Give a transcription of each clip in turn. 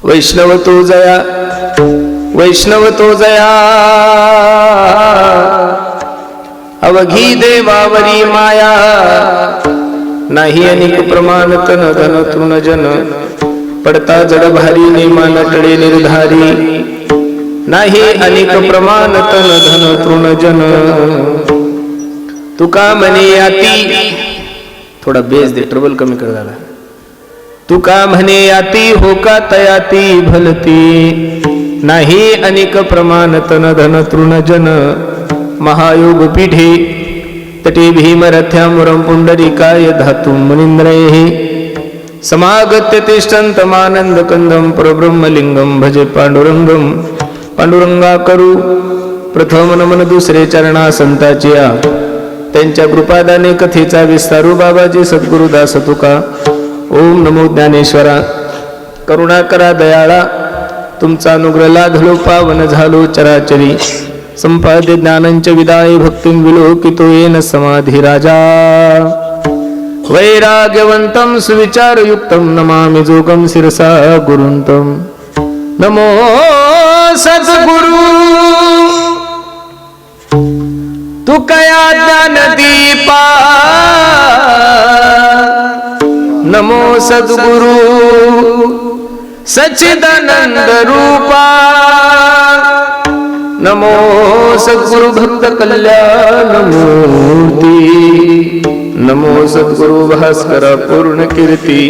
वैष्णव तो जया वैष्णव तो जया अवघी देवावरी माया नाही अनेक प्रमाण तन धन तृण जन पडता जड भारी नेमा नटळे निर्धारी नाही अनेक प्रमाण तन धन तृण जन तुका म्हणे याती थोडा बेस दे ट्रबल कमी कर दादा तुका म्हणे याती हो का तयाती भलती नाही अनेक प्रमाण तन धन तृण जन महायोग पीठे तटे भीमरथ्यामुरं पुंडरीकाय धातुं मुनींद्रैः समागत्य तिष्ठन्तमानंद कंदं परब्रह्मलिंगं भजे पांडुरंगं पांडुरंगा करू प्रथम नमन दुसरे चरणा संताचिया त्यांच्या कृपादाने कथेचा विस्तारू बाबाजी सद्गुरुदास तुका ओम नमो ज्ञानेश्वरा करुणा करा दयाळा तुमचा अनुग्रह लाधलो पावन झालो चराचरी संपाद्य ज्ञानंच विदाय भक्तिं विलोकितो येन समाधी राजा वैराग्यवंतं सुविचारयुक्तं नमामि जोगं शिरसा गुरुंतं नमो सद्गुरु तुकया ज्ञानदीपा नमो सद्गुरु सच्चिदानंद रूपा नमो सद्गुरु भक्त कल्याण मूर्ती नमो सद्गुरु भास्कर पूर्ण कीर्ती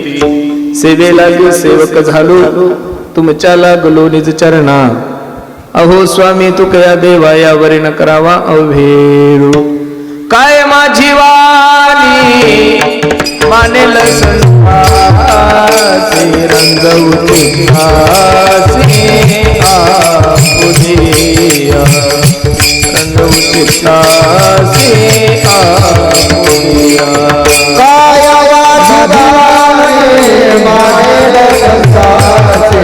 सेवेला सेवक झालो तुमच्या लागलो निज चरणा अहो स्वामी तुकया देवा यावरी न करावा अवभेरू काय माझी वाणी मानेल संतासे रंगवती घासे आपुदिया रंगवती घासे आपुदिया काय वाणी मानेल संतासे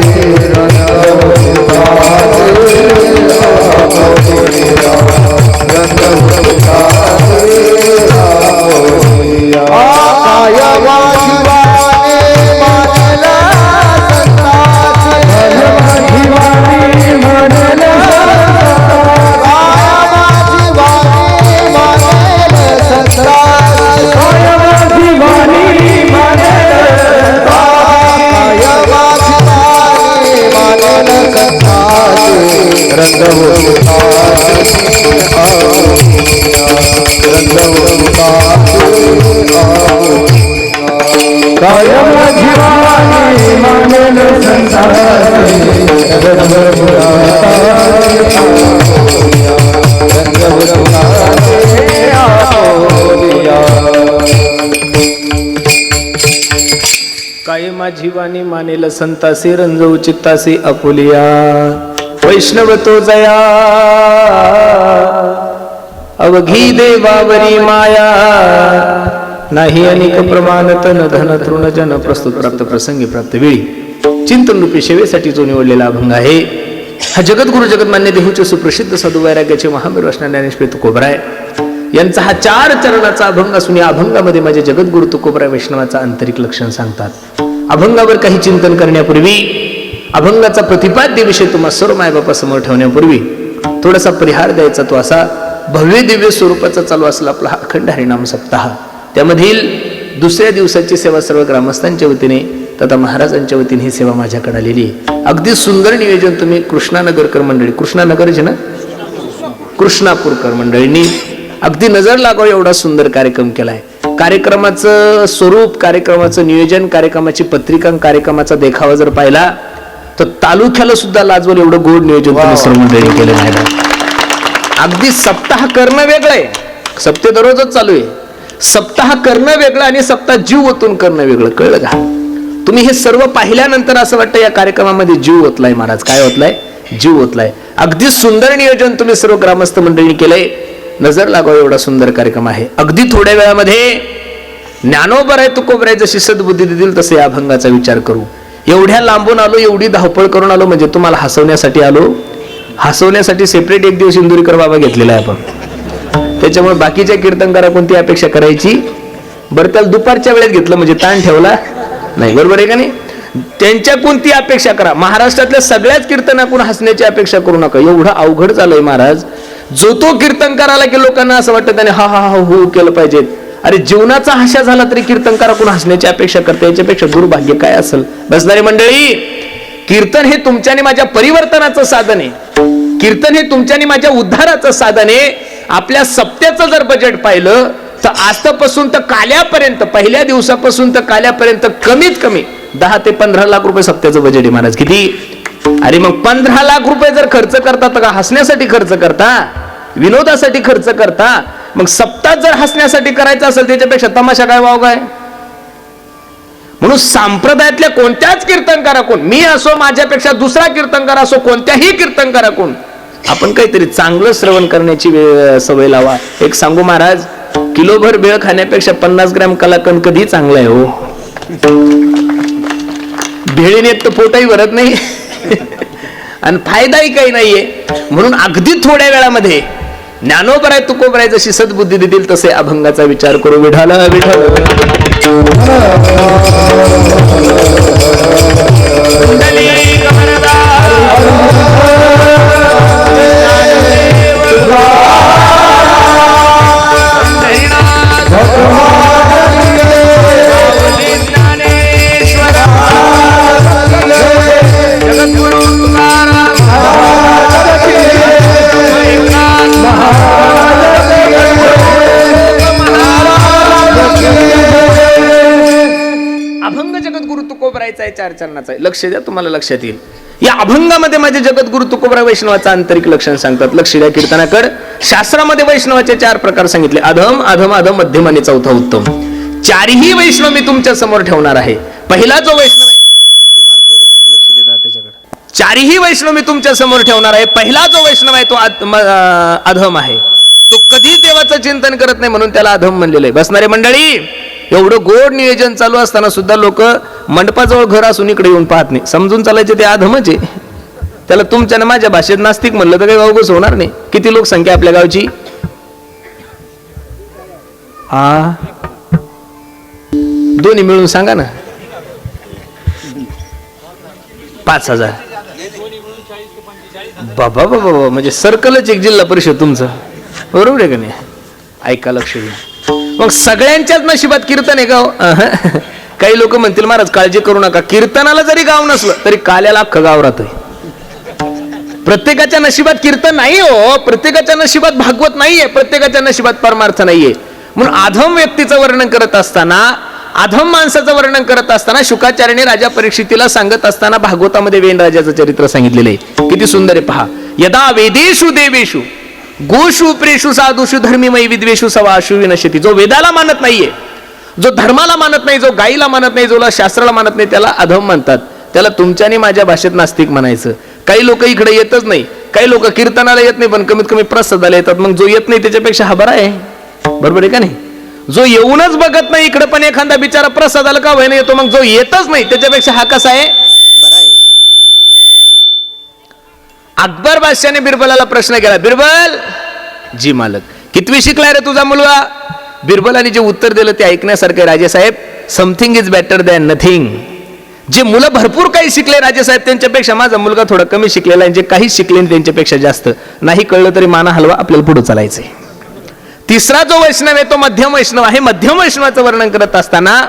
रंगवती घासे आपुदिया रंगवती घासे आपुदिया काय माझी वाणी मानेल संतासे रंजवू चित्तासे आपुलिया वैष्णव तो जया अवघी देवावरी माया नाही अनेक प्रमाण तन धन तृण जन प्रस्तुत प्राप्त प्रसंगी प्राप्त वेळी चिंतन रूपी सेवेसाठी जो निवडलेला अभंग आहे हा जगद्गुरु जगन्मान्य देहूचे सुप्रसिद्ध साधू वैराग्याचे महावीर वैष्णव ज्ञानेश्वर तुकोबराय यांचा हा 4 चरणाचा अभंग असून या अभंगामध्ये माझे जगद्गुरु तुकोबराय वैष्णवाचा आंतरिक लक्षण सांगतात. अभंगावर काही चिंतन करण्यापूर्वी अभंगाचा प्रतिपाद्य विषय तुम्हा सर्व मायबापासमोर ठेवण्यापूर्वी थोडासा परिहार द्यायचा तो असा भव्य दिव्य स्वरूपाचा चालू असला आपला हा अखंड हरिनाम सप्ताह त्यामधील दुसऱ्या दिवसाची सेवा सर्व ग्रामस्थांच्या वतीने तथा महाराजांच्या वतीने ही सेवा माझ्याकडे आलेली आहे. अगदी सुंदर नियोजन तुम्ही कृष्णानगरकर मंडळी कृष्णानगर जे ना कृष्णापूरकर मंडळींनी अगदी नजर लागावं एवढा सुंदर कार्यक्रम केलाय. कार्यक्रमाचं स्वरूप कार्यक्रमाचं नियोजन कार्यक्रमाची पत्रिका कार्यक्रमाचा देखावा जर पाहिला तर तालुक्याला सुद्धा लाजवल एवढं गोड नियोजन तुम्ही सर्व मंडळी केलेलं आहे. अगदी सप्ताह करणं वेगळं आहे. सप्ते दररोजच चालू आहे. सप्ताह करणं वेगळं आणि सप्ताह जीव ओतून करणं वेगळं. कळलं का? तुम्ही हे सर्व पाहिल्यानंतर असं वाटतं या कार्यक्रमामध्ये जीव ओतलाय महाराज. काय ओतलाय? जीव ओतलाय. अगदी सुंदर नियोजन तुम्ही सर्व ग्रामस्थ मंडळींनी केलंय. नजर लागावं एवढा सुंदर कार्यक्रम आहे. अगदी थोड्या वेळामध्ये ज्ञानोबराय तुकोबराय जशी सद्बुद्धी देतील तसे या अभंगाचा विचार करू. एवढ्या लांबून आलो एवढी धावपळ करून आलो म्हणजे तुम्हाला हसवण्यासाठी आलो. हसवण्यासाठी सेपरेट एक दिवस इंदुरीकर बाबा घेतलेला आहे आपण. त्याच्यामुळे बाकीच्या कीर्तनकारा कोणती अपेक्षा करायची? बरं त्याला दुपारच्या वेळेत घेतलं म्हणजे ताण ठेवला नाही. बरोबर आहे का नाही? त्यांच्याकडून ती अपेक्षा करा. महाराष्ट्रातल्या सगळ्याच कीर्तनाकडून हसण्याची अपेक्षा करू नका. एवढं अवघड झालंय महाराज. जो तो कीर्तनकार आला की लोकांना असं वाटतं त्याने हा हा हा हो केलं पाहिजे. अरे जीवनाचा हास्या झाला तरी कीर्तनकाराकडून हसण्याची अपेक्षा करते, याच्यापेक्षा दुर्भाग्य काय असेल. बसणारी मंडळी, कीर्तन हे तुमच्या आणि माझ्या परिवर्तनाचं साधन आहे. कीर्तन हे तुमच्या आणि माझ्या उद्धाराचं साधन आहे. आपल्या सप्त्याचं जर बजेट पाहिलं तर आजपासून तर काल्यापर्यंत, पहिल्या दिवसापासून तर काल्यापर्यंत कमीत कमी 10 ते 15 लाख रुपये सप्त्याचं बजेट आहे महाराज. किती? अरे मग 15 लाख रुपये जर खर्च करता तर का हसण्यासाठी खर्च करता, विनोदासाठी खर्च करता? मग सप्ताह जर हसण्यासाठी करायचं असेल त्याच्यापेक्षा तमाशा काय वाव काय? म्हणून संप्रदायातल्या कोणत्याच कीर्तनकाराकडून, मी असो माझ्यापेक्षा दुसरा कीर्तनकार असो, कोणत्याही कीर्तनकाराकडून आपण काहीतरी चांगलं श्रवण करण्याची सवय लावा. एक सांगू महाराज, किलोभर बेळ खाण्यापेक्षा 50 ग्रॅम कलाकंद कधी चांगला आहे हो. भेळीने तर पोटही भरत नाही आणि फायदाही काही नाहीये. म्हणून अगदी थोड्या वेळामध्ये ज्ञानोबराय तुकोबराय जशी सद्बुद्धी देतील तसे अभंगाचा विचार करू. विठाल विठाल चार चरणाचा आहे. लक्ष द्या, तुम्हाला लक्षात येईल. या अभंगामध्ये माझे जगद्गुरु तुकोबराय वैष्णवाचं आंतरिक लक्षण सांगतात. लक्ष द्या कीर्तनाकडे. शास्त्रामध्ये वैष्णवाचे 4 प्रकार सांगितले. अधम, अधम, अधम, मध्यम आणि चौथा उत्तम. 4ही वैष्णव मी तुमच्या समोर ठेवणार आहे. पहिला जो वैष्णव आहे, लक्ष देता त्याच्याकडे. 4ही वैष्णव मी तुमच्या समोर ठेवणार आहे. पहिला जो वैष्णव आहे तो अधम आहे. तो कधीच देवाचं चिंतन करत नाही म्हणून त्याला अधम म्हणलेलं आहे. बसणारे मंडळी, एवढं गोड नियोजन चालू असताना सुद्धा लोक मंडपाजवळ घर असून इकडे येऊन पाहत नाही. समजून चालायचे ते अधमच आहे. त्याला तुमच्या ना माझ्या भाषेत नास्तिक म्हणलं तर काही अवघड होणार नाही. किती लोकसंख्या आपल्या गावची? 2 मिळून सांगा ना. 5000. बाबा बाबा, म्हणजे सर्कलच एक जिल्हा परिषद तुमचं, बरोबर आहे का नाही? ऐका, लक्ष द्या. मग सगळ्यांच्याच नशिबात कीर्तन आहे का? काही लोक म्हणतील महाराज काळजी करू नका, कीर्तनाला जरी गाव नसलं तरी काल्याला अख्खं गाव राहतोय. प्रत्येकाच्या नशिबात कीर्तन नाही हो, प्रत्येकाच्या नशिबात भागवत नाहीये, प्रत्येकाच्या नशिबात परमार्थ नाहीये. म्हणून अधम व्यक्तीचं वर्णन करत असताना, अधम माणसाचं वर्णन करत असताना शुकाचार्याने राजा परीक्षितीला सांगत असताना भागवतामध्ये वेणराजाचं चरित्र सांगितलेलं आहे. किती सुंदर आहे पहा. यदा वेदेषु देवेषु गोषु प्रेषु साधुषु धर्मीमयी विद्वेषु सवाषु विनश्यति. जो वेदाला मानत नाहीये, जो धर्माला मानत नाही, जो गाईला मानत नाही, जो शास्त्राला मानत नाही, त्याला अधम म्हणतात. त्याला तुमच्या आणि माझ्या भाषेत नास्तिक म्हणायचं. काही लोक इकडे येतच नाही, काही लोक कीर्तनाला येत नाही पण कमीत कमी प्रसादाला येतात. मग जो येत नाही त्याच्यापेक्षा हा बरा आहे, बरोबर आहे का नाही? जो येऊनच बघत नाही इकडे पण एखादा बिचारा प्रसादाला का व्हायला येतो, मग जो येतच नाही त्याच्यापेक्षा हा कसा आहे, बरा आहे. अकबर बादशाने बिरबलाला प्रश्न केला, बिरबल जी मालक, कितवी शिकलाय रे तुझा मुलगा? बिरबलाने जे उत्तर दिलं ते ऐकण्यासारखे राजेसाहेब. Something is better than nothing. जे मुलं भरपूर काही शिकले राजेसाहेब त्यांच्यापेक्षा माझा मुलगा थोडा कमी शिकलेला आहे. जे काही शिकले त्यांच्यापेक्षा जास्त. नाही कळलं तरी माना हलवा, आपल्याला पुढे चालायचंय. तिसरा जो वैष्णव आहे तो मध्यम वैष्णव आहे. मध्यम वैष्णवाचं वर्णन करत असताना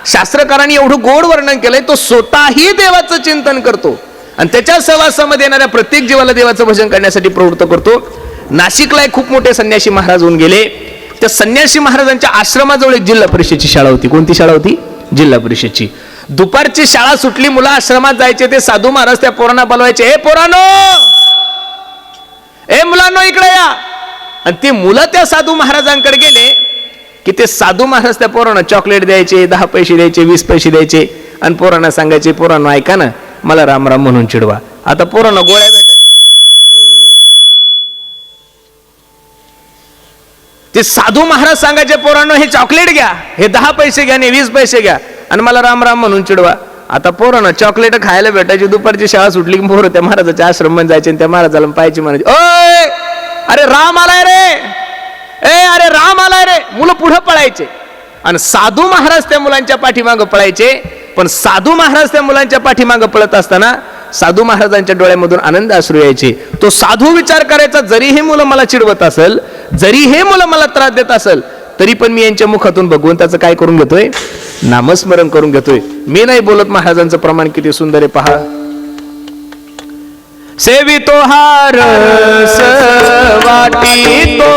शास्त्रकारांनी एवढं गोड वर्णन केलंय, तो स्वतःही देवाचं चिंतन करतो आणि त्याच्या सहवासामध्ये येणाऱ्या प्रत्येक जीवाला देवाचं भजन करण्यासाठी प्रवृत्त करतो. नाशिकला एक खूप मोठे संन्यासी महाराज होऊन गेले. त्या संन्यासी महाराजांच्या आश्रमाजवळ एक जिल्हा परिषदची शाळा होती. कोणती शाळा होती? जिल्हा परिषदची. दुपारची शाळा सुटली, मुलं आश्रमात जायचे. ते साधू महाराज त्या पोरांना बोलवायचे, ए पोरांनो, ए मुलांनो इकडे या. आणि ते मुलं त्या साधू महाराजांकडे गेले की ते साधू महाराज त्या पोरांना चॉकलेट द्यायचे, 10 पैसे द्यायचे, 20 पैसे द्यायचे आणि पोरांना सांगायचे, पोरांनो ऐका ना, मला राम राम म्हणून चिडवा. आता पोरांना गोळ्या भेटाय, ते साधू महाराज सांगायचे, पोरांनो हे चॉकलेट घ्या, हे 10 पैसे घ्या आणि 20 पैसे घ्या आणि मला राम राम म्हणून चिडवा. आता पोरांना चॉकलेट खायला भेटायची. दुपारची शाळा सुटली की पोरं त्या महाराजाच्या आश्रमात जायचे आणि त्या महाराजाला पाहायची, म्हणायचे, ओय अरे राम आलाय रे, ए अरे राम आलाय रे. मुलं पुढे पळायचे आणि साधू महाराज त्या मुलांच्या पाठीमागं पळायचे. पण साधू महाराज त्या मुलांच्या पाठीमागे पळत असताना साधू महाराजांच्या डोळ्यामधून आनंद अश्रू यायचे. तो साधू विचार करायचा, जरी हे मुलं मला चिडवत असेल, जरी हे मुलं मला त्रास देत असेल, तरी पण मी यांच्या मुखातून भगवंताचं काय करून घेतोय, नामस्मरण करून घेतोय. मी नाही बोलत. महाराजांचं प्रमाण किती सुंदर आहे पहा. सेवितो हार वाटी तो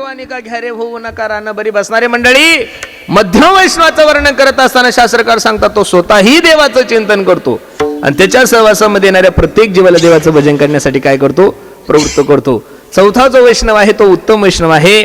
आणि घ्यारे होऊ नका रान बरी बसणारे मंडळी. मध्यम वैष्णवाचं वर्णन करत असताना शास्त्रकार सांगतात तो स्वतःही देवाचं चिंतन करतो आणि त्याच्या सहवासामध्ये येणाऱ्या प्रत्येक जीवाला देवाचं भजन करण्यासाठी काय करतो, प्रवृत्त करतो. चौथा जो वैष्णव आहे तो उत्तम वैष्णव आहे.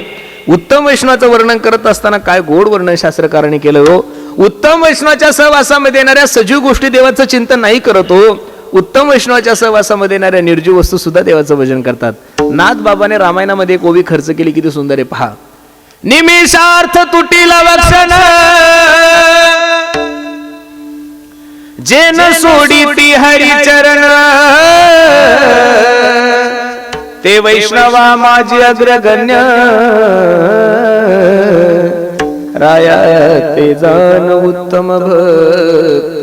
उत्तम वैष्णवाचं वर्णन करत असताना काय गोड वर्णन शास्त्रकाराने केलं हो. उत्तम वैष्णवाच्या सहवासामध्ये येणाऱ्या सजीव गोष्टी देवाचं चिंतन नाही करत हो. उत्तम वैष्णवाच्या सहवासामध्ये येणाऱ्या निर्जीव वस्तू सुद्धा देवाचं भजन करतात. नाथ बाबाने रामायणामध्ये एक ओवी खर्च केली, किती सुंदर आहे पहा. निमिषार्थ तुटील लक्षण जेन सोडी ती हरिचरण ते वैष्णवा माझी अग्रगण्य राया ते जाण उत्तम भक्त.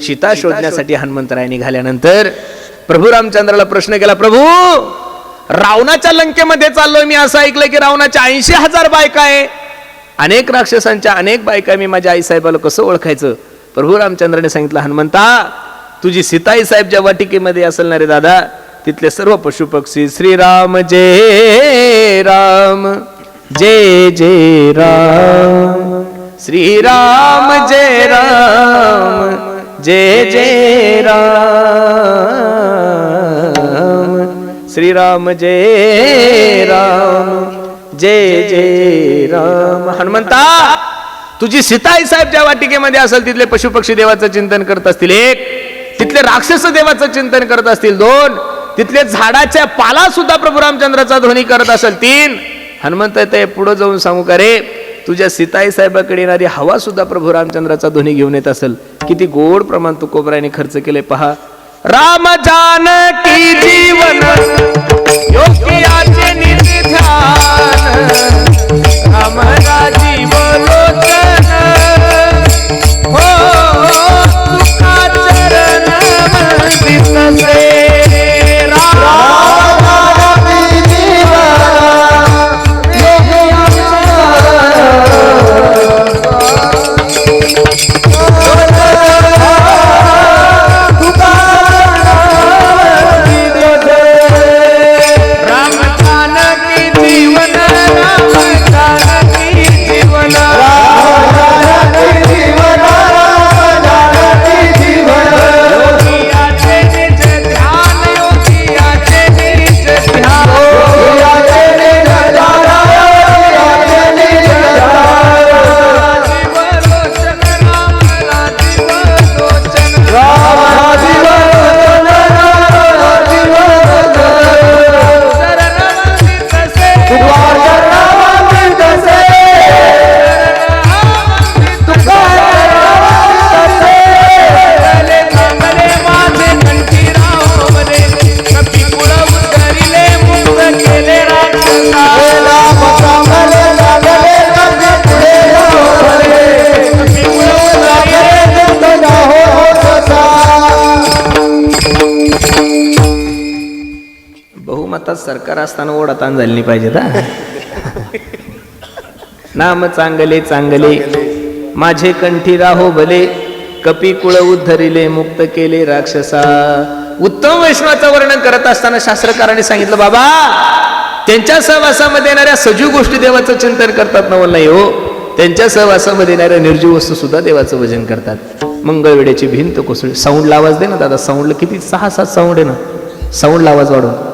सीता शोधण्यासाठी हनुमंतराय निघाल्यानंतर प्रभू रामचंद्राला प्रश्न केला, प्रभू रावणाच्या लंकेमध्ये चाललोय मी, असं ऐकलं की रावणाच्या 80,000 बायका आहे, अनेक राक्षसांच्या अनेक बायका, मी माझ्या आईसाहेबाला कसं ओळखायचं. प्रभू रामचंद्राने सांगितलं, हनुमंता तुझी सीताई साहेब ज्या वाटिकेमध्ये असेल ना रे दादा, तिथले सर्व पशु पक्षी श्रीराम जय राम जय जय राम, श्रीराम जय राम जय जय राम, श्रीराम जय राम जय जय राम. हनुमंता तुझी सीताई साहेब ज्या वाटिकेमध्ये असेल तिथले पशु पक्षी देवाचं चिंतन करत असतील 1, तिथले राक्षस देवाचं चिंतन करत असतील 2, तिथले झाडाच्या पाला सुद्धा प्रभू रामचंद्राचा ध्वनी करत असेल 3. हनुमंत ते पुढे जाऊन सांगू का रे, तुझ्या सीताई साहेबाकडे येणारी हवा सुद्धा प्रभू रामचंद्राचा ध्वनी घेऊन येत असेल. किती गोड प्रमाण तुकोबराने खर्च केले पहा. राम जानकी जीवन योग्याचे निधी ध्यान, राम राजीव लोचन हो तुका चरण वंदित से. राम आता सरकार असताना ओढा ताण झाली नाही पाहिजे ना. नाम चांगले चांगले माझे कंठी राहो भले, कपी कुळ उद्धरिले मुक्त केले राक्षसा. उत्तम वैष्णवाचं वर्णन करत असताना शास्त्रकारांनी सांगितलं, बाबा त्यांच्या सहवासामध्ये येणाऱ्या सजीव गोष्टी देवाचं चिंतन करतात ना नाही हो, त्यांच्या सहवासामध्ये येणाऱ्या निर्जीव वस्तू सुद्धा देवाचं भजन करतात. मंगळवेड्याची भिंत कोसळली. साऊंडला आवाज दे ना दादा, साऊंडला किती 6-7 साऊंड आहे ना, साऊंडला आवाज वाढवून.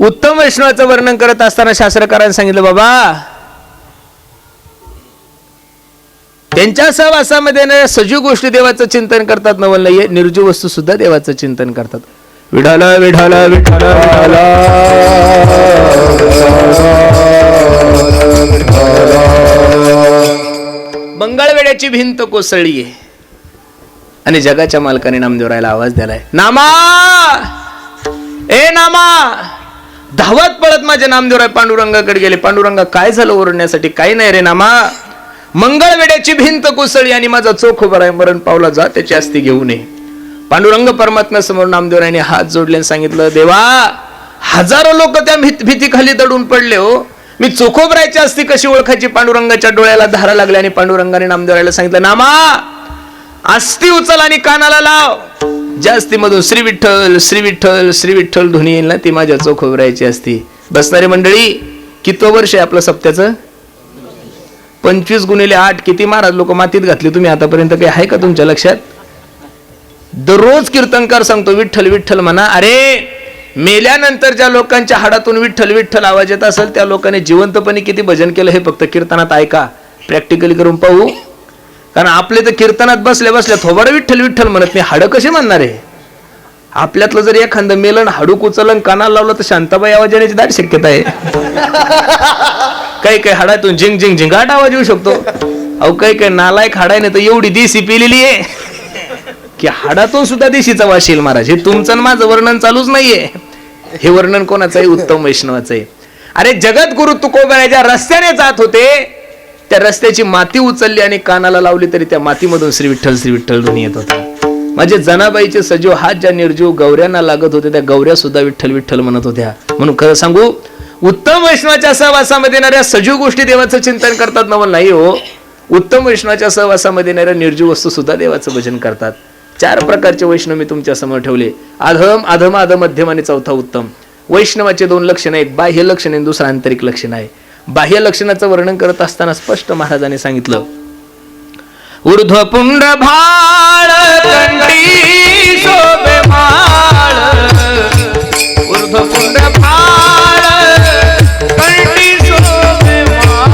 उत्तम वैष्णवाचं वर्णन करत असताना शास्त्रकारांनी सांगितलं, बाबा त्यांच्या सहवासामध्ये येणाऱ्या सजीव गोष्टी देवाचं चिंतन करतात ना नाही, निर्जीव वस्तू सुद्धा देवाचं चिंतन करतात. विठाला विठाला विठाला विठाला मंगळवेड्याची भिंत कोसळली आहे आणि जगाच्या मालकाने नामदेवरायला आवाज दिलाय, नामा ए नामा. धावत पळत माझे नामदेवराय पांडुरंगाकडे गेले. पांडुरंगा काय झालं ओरडण्यासाठी? काही नाही रे नामा, मंगळवेड्याची भिंत कोसळली आणि माझा चोख उभा आहे, मरण पावला, जा त्याची अस्थी घेऊन ये. पांडुरंग परमात्म्यासमोर नामदेवरायने हात जोडले आणि सांगितलं, देवा हजारो लोक त्या भीतीखाली दडून पडले हो, मी चोखोबरायची अस्थी कशी ओळखायची? पांडुरंगाच्या डोळ्याला धारा लागल्या आणि पांडुरंगाने नामदेवरायला सांगितलं, नामा अस्थी उचल आणि कानाला लाव. ज्या अस्थीमधून श्री विठ्ठल श्री विठ्ठल श्री विठ्ठल ध्वनी येईल ना, ती माझ्या चोखोबरायची असती. बसणारी मंडळी, कितवं वर्ष आहे आपलं सप्त्याचं? 25 × 8. किती महाराज लोक मातीत घातली तुम्ही आतापर्यंत? काही आहे का तुमच्या लक्षात? दररोज कीर्तनकार सांगतो विठ्ठल विठ्ठल म्हणा. अरे मेल्यानंतर ज्या लोकांच्या हाडातून विठ्ठल विठ्ठल आवाज येत असेल त्या लोकांनी जिवंतपणे किती भजन केलं हे फक्त कीर्तनात ऐका, प्रॅक्टिकली करून पाहू. कारण आपले तर कीर्तनात बसल्या बसल्या थोबाड विठ्ठल विठ्ठल म्हणत नाही, हाडं कसे म्हणणार आहे? आपल्यातलं जर एखादं मेलन हाडूक उचलन कानाला लावलं तर शांताबाई आवाज येण्याची दाट शक्यता आहे. काही काही हाडातून झिंग झिंग झिंगाट आवाज येऊ शकतो. अहो काही काही नालायक हाडाय नाही तर एवढी देशी पिलेली आहे की हाडातून सुद्धा देशीचा वास येईल महाराज. हे तुमचं माझं वर्णन चालूच नाहीये, हे वर्णन कोणाचं आहे? उत्तम वैष्णवाचं आहे. अरे जगद्गुरु तुकोबाराच्या रस्त्याने जात होते, त्या रस्त्याची माती उचलली आणि कानाला लावली तरी त्या मातीमधून श्री विठ्ठल ध्वनी येत होता. माझे जनाबाईचे सजीव हात ज्या निर्जीव गौऱ्यांना लागत होते त्या गौऱ्या सुद्धा विठ्ठल विठ्ठल म्हणत होत्या. म्हणून खरं सांगू, उत्तम वैष्णवाच्या सहवासामध्ये येणाऱ्या सजीव गोष्टी देवाचं चिंतन करतात ना नाही हो, उत्तम वैष्णवाच्या सहवासामध्ये येणाऱ्या निर्जीव वस्तू सुद्धा देवाचं भजन करतात. 4 प्रकारचे वैष्णव मी तुमच्या समोर ठेवले, अधम अधम अधम मध्यम आणि चौथा उत्तम. वैष्णवाचे 2 लक्षण आहेत, बाह्य लक्षण आणि दुसरं आंतरिक लक्षण आहे. बाह्य लक्षणाचं वर्णन करत असताना स्पष्ट महाराजांनी सांगितलं, ऊर्ध्व पुंड भाळ कंठी शोभे माळ, ऊर्ध्व पुंड भाळ कंठी शोभे माळ,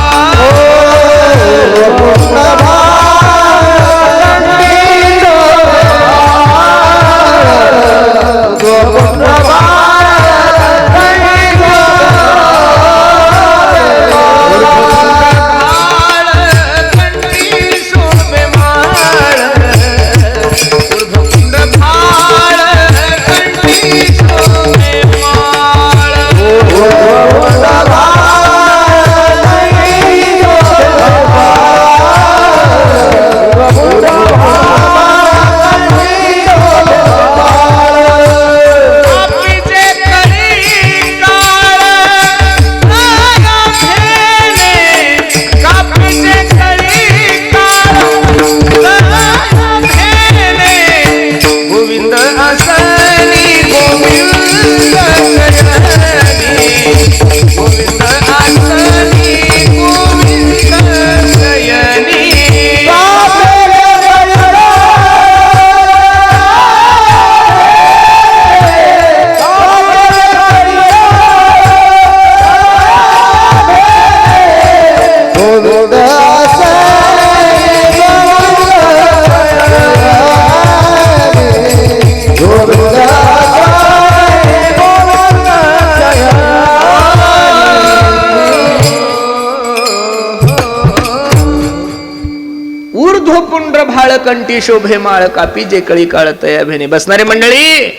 कंठी शोभे माळ, कापी जे कळी काळ तया भेने. बसणारे मंडळी,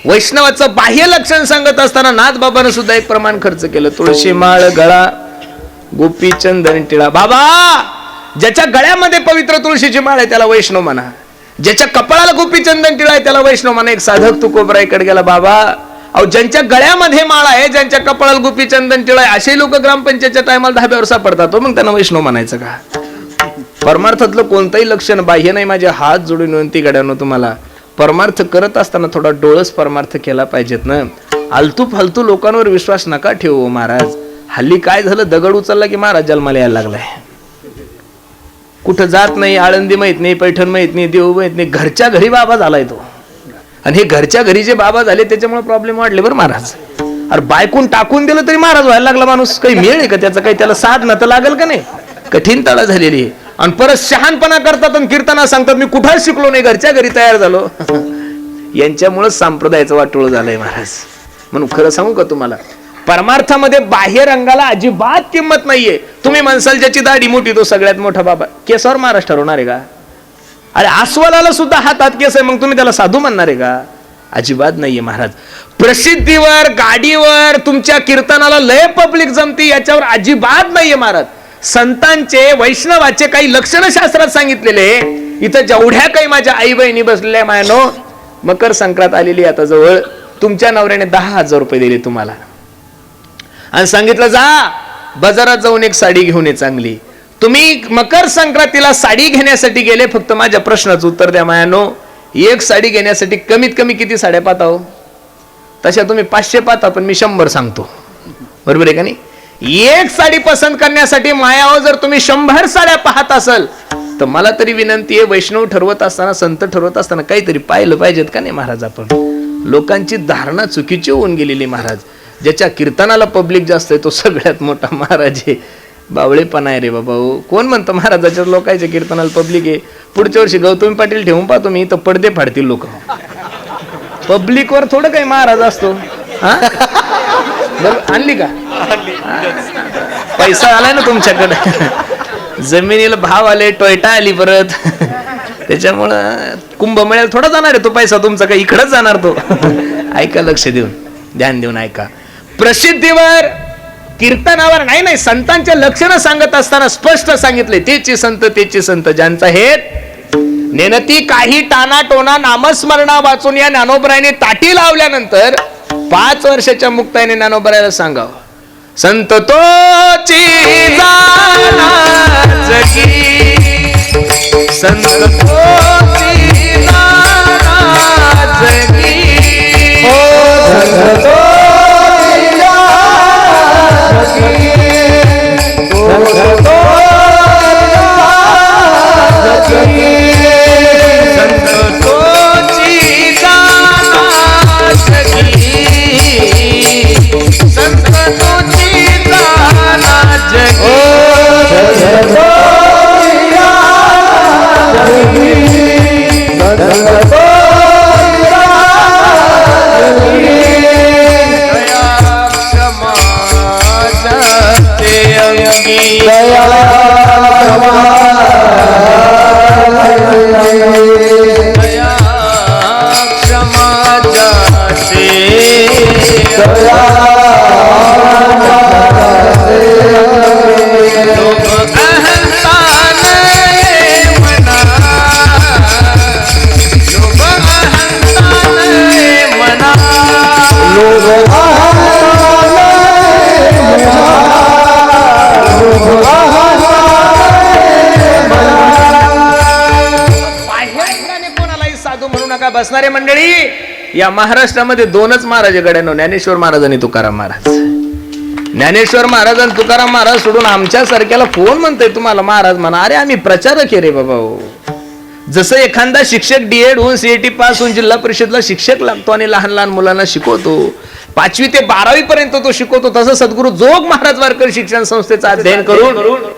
वैष्णवाचं बाह्य लक्षण सांगत असताना नाथबाबांना सुद्धा एक प्रमाण खर्च केलं. तुळशी माळ गळा, गोपी चंदन टिळा. बाबा ज्याच्या गळ्यामध्ये पवित्र तुळशीची माळ आहे त्याला वैष्णव म्हणा, ज्याच्या कपाळाला गोपी चंदन टिळा आहे त्याला वैष्णव म्हणा. एक साधक तुकोबराईकडे गेला, बाबा अहो ज्यांच्या गळ्यामध्ये माळ आहे, ज्यांच्या कपाळाला गुपी चंदन टिळ आहे, असे लोक ग्रामपंचायतच्या टायमाला धाब्यावर सापडतात, मग त्यांना वैष्णव म्हणायचं का? परमार्थातलं कोणतंही लक्षण बाह्य नाही. माझे हात जोडून विनंती गड्यानो तुम्हाला, परमार्थ करत असताना थोडा डोळस परमार्थ केला पाहिजेत ना. आलतू फालतू लोकांवर विश्वास नका ठेवू महाराज. हल्ली काय झालं, दगड उचलला की महाराज जन्माला यायला लागलाय. कुठं जात नाही, आळंदी माहित नाही, पैठण माहित नाही, देऊ माहित नाही, घरच्या घरी बाबा झालाय तो. आणि हे घरच्या घरी जे बाबा झाले त्याच्यामुळे प्रॉब्लेम वाढले बरं महाराज. अरे बायकून टाकून दिलं तरी महाराज व्हायला लागला माणूस. काही मिळेल का त्याचं? काही त्याला साधना तर लागेल का नाही? कठीण तळा झालेली आहे. आणि परत शहाणपणा करतात आणि कीर्तना सांगतात मी कुठं शिकलो नाही, घरच्या घरी तयार झालो. यांच्यामुळे संप्रदायाचं वाटोळ झालंय महाराज. म्हणून खरं सांगू का तुम्हाला, परमार्थामध्ये बाह्य रंगाला अजिबात किंमत नाहीये. तुम्ही म्हणसाल ज्याची दाढी मोठी तो सगळ्यात मोठा बाबा, केसावर महाराज ठरवणार आहे का? अरे अस्वलाला सुद्धा हातात केस आहे, मग तुम्ही त्याला साधू म्हणणार आहे का? अजिबात नाहीये महाराज. प्रसिद्धीवर, गाडीवर, तुमच्या कीर्तनाला लय पब्लिक जमती, याच्यावर अजिबात नाहीये महाराज. संतांचे, वैष्णवाचे काही लक्षणशास्त्रात सांगितलेले. इथं जेवढ्या काही माझ्या आई बहिणी बसलेल्या मायानो, मकर संक्रांत आलेली आता जवळ, तुमच्या नवऱ्याने 10,000 रुपये दिले तुम्हाला आणि सांगितलं जा बाजारात जाऊन एक साडी घेऊन ये चांगली. तुम्ही मकर संक्रांतीला साडी घेण्यासाठी गेले, फक्त माझ्या प्रश्नाचं उत्तर द्या मायानो. एक साडी घेण्यासाठी कमीत कमी किती साड्या पाहता हो? तशा तुम्ही 500 पाहता, पण मी 100 सांगतो. बरोबर आहे का नाही? एक साडी पसंत करण्यासाठी मायावर जर तुम्ही 100 साड्या पाहत असाल तर मला तरी विनंती आहे, वैष्णव ठरवत असताना, संत ठरवत असताना काहीतरी पाहिलं पाहिजेत का नाही महाराज आपण? लोकांची धारणा चुकीची होऊन गेलेली महाराज. ज्याच्या कीर्तनाला पब्लिक जास्त आहे तो सगळ्यात मोठा महाराज आहे. बावळेपणा आहे रे बाबा. कोण म्हणतं महाराजाच्या लोकांच्या कीर्तनाला पब्लिक आहे? पुढच्या वर्षी गौतमी पाटील ठेवून पाहतो मी, तर पडदे फाडतील लोक. पब्लिकवर थोडं काही महाराज असतो. आणली का? पैसा आलाय ना तुमच्याकडे, जमिनीला भाव आले, टोयटा आली परत, त्याच्यामुळं कुंभमेळ्याला थोडा जाणार आहे तो पैसा तुमचा, काही इकडंच जाणार तो. ऐका, लक्ष देऊन, ध्यान देऊन ऐका. प्रसिद्धीवर, कीर्तनावर नाही, संतांचे लक्षण सांगत असताना स्पष्ट सांगितले, तेची संत, तेची संत. ज्यांचा हेत नेनती काही टाना टोना नामस्मरणा वाचून या ज्ञानोबरायाने ताटी लावल्यानंतर 5 वर्षाच्या मुक्ताईने ज्ञानोबरायाला सांगावं, संत तोची जाना जगी, संत तोची जाना जगी, संत तोची जाना जगी, संत तोची जाना जगी, संत तोची जाना जगी, बसणारे मंडळी. या महाराष्ट्रामध्ये 2च महाराज गड्यानो, ज्ञानेश्वर महाराज आणि तुकाराम महाराज. ज्ञानेश्वर महाराज आणि तुकाराम महाराज सोडून आमच्या सारख्याला कोण म्हणतंय तुम्हाला महाराज म्हणा? अरे आम्ही प्रचारक आहे रे बाबा. जसं एखादा शिक्षक डीएड होऊन सीएटी पास होऊन जिल्हा परिषदला शिक्षक लागतो आणि लहान लहान मुलांना शिकवतो, 5वी ते 12वी पर्यंत तो शिकवतो, तसं सद्गुरू जोग महाराज वारकरी शिक्षण संस्थेचं अध्ययन करून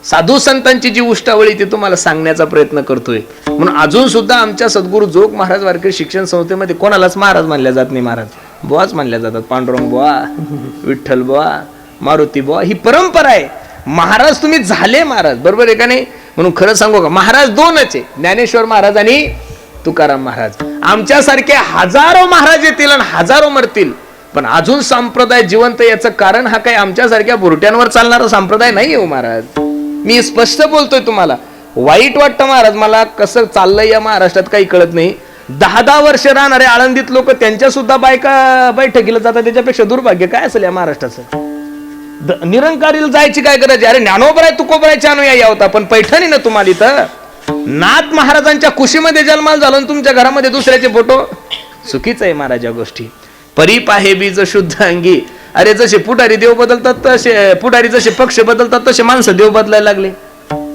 साधू संतांची जी उष्टावळी ती तुम्हाला सांगण्याचा प्रयत्न करतोय. म्हणून अजून सुद्धा आमच्या सद्गुरू जोग महाराज वारकरी शिक्षण संस्थेमध्ये कोणालाच महाराज मानल्या जात नाही. महाराज बुवाच मानल्या जातात. पांडुरंग बुवा, विठ्ठल बुवा, मारुती बुवा, ही परंपरा आहे. महाराज तुम्ही झाले महाराज, बरोबर आहे का नाही? म्हणून खरं सांगू का, महाराज 2च आहे, ज्ञानेश्वर महाराज आणि तुकाराम महाराज. आमच्यासारखे हजारो महाराज येतील आणि हजारो मरतील, पण अजून संप्रदाय जिवंत याचं कारण हा काही आमच्यासारख्या बुरट्यांवर चालणारा संप्रदाय नाही हो महाराज. मी स्पष्ट बोलतोय तुम्हाला. वाईट वाटतं महाराज मला, कसं चाललंय या महाराष्ट्रात काही कळत नाही. 10-10 वर्ष राहणारे आळंदीत लोक त्यांच्या सुद्धा बायका बैठकीला जातात. त्याच्यापेक्षा दुर्भाग्य काय असेल या महाराष्ट्राचं? निरंकारीला जायची काय गरज? अरे ज्ञानोबराय तुकोबरायचे अनुयायी होता, पण पैठणी ना तुम्हाला इथं नाथ महाराजांच्या कुशीमध्ये जन्माला झालो तुमच्या घरामध्ये दुसऱ्याचे फोटो. चुकीचं आहे महाराज या गोष्टी. परीप आहे बीज शुद्ध अंगी. अरे जसे पुढारी देव बदलतात तसे, पुढारी जसे पक्ष बदलतात तसे माणसं देव बदलायला लागले.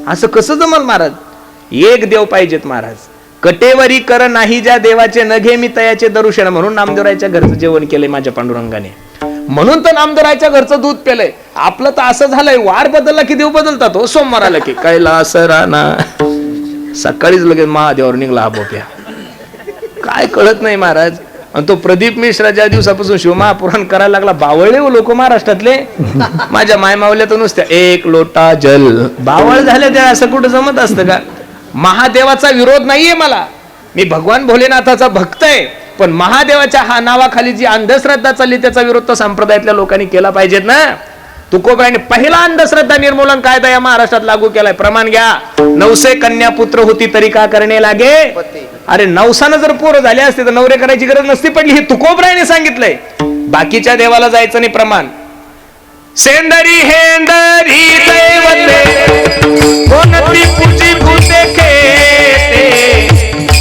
असं कसं जमल महाराज? एक देव पाहिजेत महाराज. कटेवरी कर नाही ज्या देवाचे, नघे मी तयाचे दरुशण. म्हणून नामदेवरायच्या घरचं जेवण केलंय माझ्या पांडुरंगाने, म्हणून तर नामदेवरायच्या घरचं दूध पेलंय. आपलं तर असं झालंय, वार बदलला की देव बदलतात हो. सोमवार आला की कैलास राणा, सकाळीच लगेच महादेवावर निघला हा बोप्या. काय कळत नाही महाराज. आणि तो प्रदीप मिश्रा ज्या दिवसापासून शिवमहापुराण करायला लागला, बावळले हो लोक महाराष्ट्रातले. माझ्या मायमावल्या तर नुसत्या एक लोटा जल बावळ झाले. त्या असं कुठं जमत असतं का? महादेवाचा विरोध नाहीये मला, मी भगवान भोलेनाथाचा भक्त आहे, पण महादेवाच्या हा नावाखाली जी अंधश्रद्धा चालली त्याचा विरोध तर संप्रदायातल्या लोकांनी केला पाहिजेत ना. तुकोबाईने पहिला अंधश्रद्धा निर्मूलन कायदा या महाराष्ट्रात लागू केलाय. प्रमाण घ्या. 900 कन्या पुत्र होती तरी का करणे लागे. अरे 900 जर पोरं झाले असते तर नवरे करायची गरज नसती पडली. हे तुकोबरायने सांगितलंय. बाकीच्या देवाला जायचं नाही. प्रमाण सेंदरी हेंदरी दैवते कोणती पूजी भूते खेते,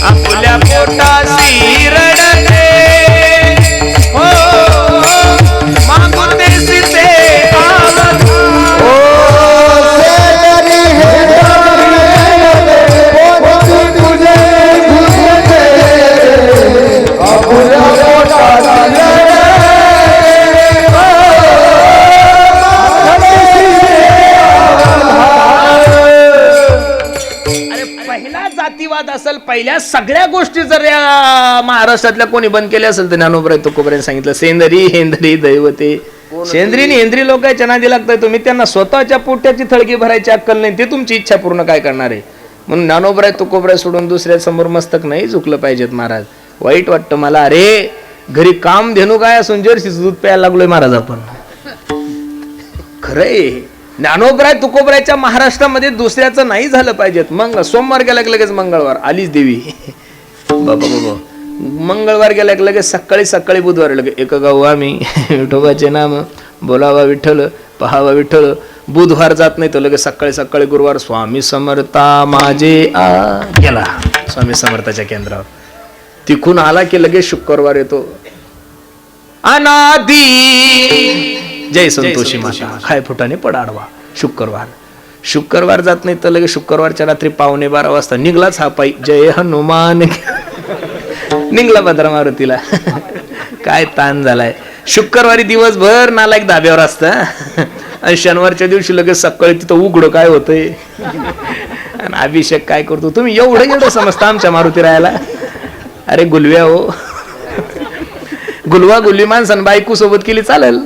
आपल्या पोटासी रडते हो मागुते सीते आवत. ओ सेंदरी हेंदरी कोणती पूजी भूते खेते, आपल्या पोटासी जातीवाद असेल. पहिल्या सगळ्या गोष्टी जर या महाराष्ट्रातल्या कोणी बंद केल्या असेल तर ज्ञानोबराय तुकोबरायने सांगितलं सेंदरी हेंदरी दैवते. सेंद्री हेंद्री लोकांच्या नादी लागताय तुम्ही. त्यांना स्वतःच्या पोट्याची थळगी भरायची अक्कल नाही. ते तुमची इच्छा पूर्ण काय करणार आहे? म्हणून ज्ञानोबराय तुकोबराय सोडून दुसऱ्या समोर मस्तक नाही झुकलं पाहिजेत महाराज. वाईट वाटतं मला. अरे घरी काम धेनू काय असून जर्सीचं दूध प्यायला लागलोय महाराज आपण. खरंय ज्ञानोबराय तुकोबरायच्या महाराष्ट्रामध्ये दुसऱ्याचं नाही झालं पाहिजेत. मग सोमवार गेला की लगेच मंगळवार आलीच देवी. बाबा बाबा मंगळवार गेला की लगेच सकाळी सकाळी बुधवार लगे एक गाव आम्ही विठोबाचे नाम बोलावा विठ्ठल पहावा विठ्ठल. बुधवार जात नाही तर लगेच सकाळी सकाळी गुरुवार स्वामी समर्था माझे गेला स्वामी समर्थाच्या केंद्रावर. तिकून आला की लगेच शुक्रवार येतो. अनादी जय संतोषी माता खाय फुटाने पडाडवा. शुक्रवार जात नाही तर लगेच शुक्रवारच्या रात्री 11:15 वाजता निघलाच हा पायी जय हनुमान निघला भद्रा मारुतीला. काय ताण झालाय. शुक्रवारी दिवसभर नालायक धाब्यावर असतं आणि शनिवारच्या दिवशी लगेच सकाळी तिथं उघड काय होतंय आणि अभिषेक काय करतो. तुम्ही एवढं समजता आमच्या मारुती राहायला. अरे गुलव्या हो, गुलवा गुलवी माणसानं बायको सोबत केली चालेल,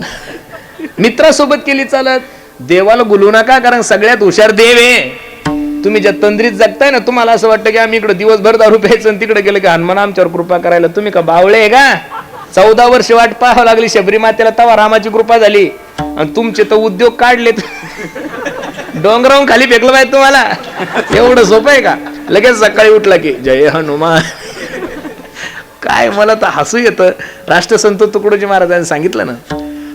मित्रासोबत केली चालत. देवाला गुलू नका, कारण सगळ्यात हुशार देव आहे. तुम्ही ज्या तंद्रीत जगताय ना, तुम्हाला असं वाटतं की आम्ही इकडे दिवसभर दारू प्यायचं आणि तिकडे गेलं की हनुमान आमच्यावर कृपा करायला. तुम्ही का बावळे आहे का? 14 वर्ष वाट पाहावं लागली शबरी मातेला, तवा रामाची कृपा झाली. आणि तुमचे तर उद्योग काढलेत. डोंगरावून खाली फेकलं पाहिजे तुम्हाला. एवढं सोपं आहे का? लगेच सकाळी उठला की जय हनुमान. काय मला तर हसू येतं. राष्ट्रसंत तुकडोजी महाराजांनी सांगितलं ना,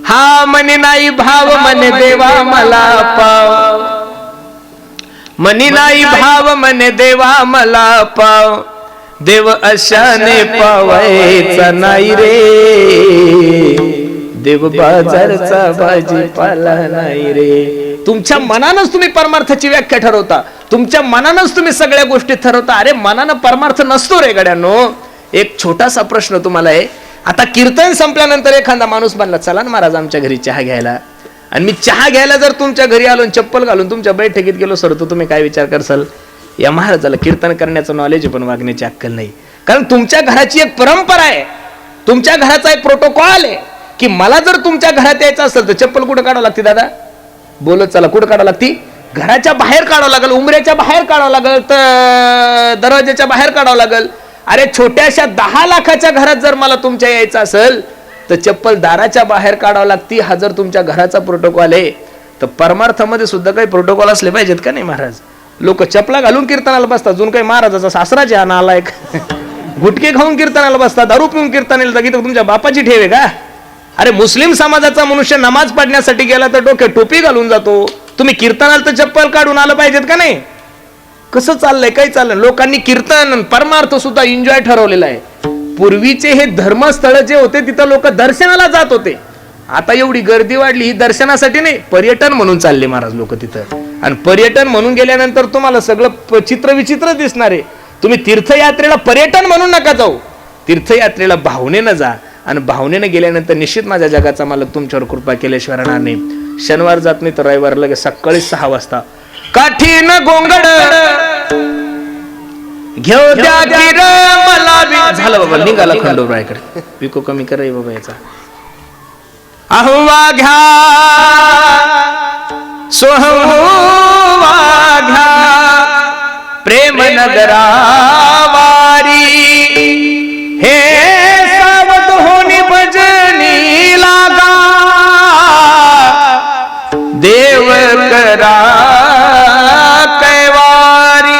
हा मनी नाही भाव मने देवा मला पाव, मनी नाही भाव मने देवा मला पाव, देव अशाने पावायचा नाही रे, देव बाजारचा भाजीपाला नाही रे. तुमच्या मनानच तुम्ही परमार्थाची व्याख्या ठरवता, तुमच्या मनानच तुम्ही सगळ्या गोष्टी ठरवता. अरे मनानं परमार्थ नसतो रे गड्यांनो. एक छोटासा प्रश्न तुम्हाला आहे. आता कीर्तन संपल्यानंतर एखादा माणूस म्हणला चला ना महाराज आमच्या घरी चहा घ्यायला, आणि मी चहा घ्यायला जर तुमच्या घरी आलो चप्पल घालून तुमच्या बैठकीत गेलो सर, तर तुम्ही काय विचार करसाल? या महाराजाला कीर्तन करण्याचं नॉलेज पण वागण्याची अक्कल नाही. कारण तुमच्या घराची एक परंपरा आहे, तुमच्या घराचा एक प्रोटोकॉल आहे की मला जर तुमच्या घरात यायचं असेल तर चप्पल कुठं काढावं लागते दादा? बोलत चला कुठं काढावं लागते? घराच्या बाहेर काढावं लागेल, उंबऱ्याच्या बाहेर काढावं लागेल, तर दरवाजाच्या बाहेर काढावं लागेल. अरे छोट्याशा 10 लाखाच्या घरात जर मला तुमच्या यायचं असेल तर चप्पल दाराच्या बाहेर काढावं लागते. हा जर तुमच्या घराचा प्रोटोकॉल आहे तर परमार्थामध्ये सुद्धा काही प्रोटोकॉल असले पाहिजेत का नाही महाराज? लोक चपला घालून कीर्तनाला बसतात, अजून काही महाराजाचा सासराच आहे नालायक. गुटके खाऊन कीर्तनाला बसता, दारू पिऊन कीर्तनाला जागी, तर तुमच्या बापाची ठेव आहे का? अरे मुस्लिम समाजाचा मनुष्य नमाज पडण्यासाठी गेला तर डोक्यात टोपी घालून जातो, तुम्ही कीर्तनाला तर चप्पल काढून आलं पाहिजेत का नाही? कसं चाललंय, काय चाललंय? लोकांनी कीर्तन परमार्थ सुद्धा एन्जॉय ठरवलेला आहे. पूर्वीचे हे धर्मस्थळ जे होते तिथं लोक दर्शनाला जात होते. आता एवढी गर्दी वाढली, ही दर्शनासाठी नाही, पर्यटन म्हणून चालले महाराज लोक तिथं. आणि पर्यटन म्हणून गेल्यानंतर तुम्हाला सगळं चित्र विचित्र दिसणार आहे. तुम्ही तीर्थयात्रेला पर्यटन म्हणून नका जाऊ, तीर्थयात्रेला भावनेनं जा. आणि भावनेनं गेल्यानंतर निश्चित माझ्या जगाचा मालक तुमच्यावर कृपा केल्याशिवाय राहणार नाही. शनिवार जात नाही तर रविवार लगेच सकाळी 6 वाजता काठीन गोंगड घेऊ द्या गिर मला. झालं बाबा, निघाला खंडोबाईकडे. पिको कमी कर बाबा याचा. अहुवा घ्या सोहवा घ्या प्रेम नगरा वारी, हे सावध होनी भजनी लागा देव करा कैवारी.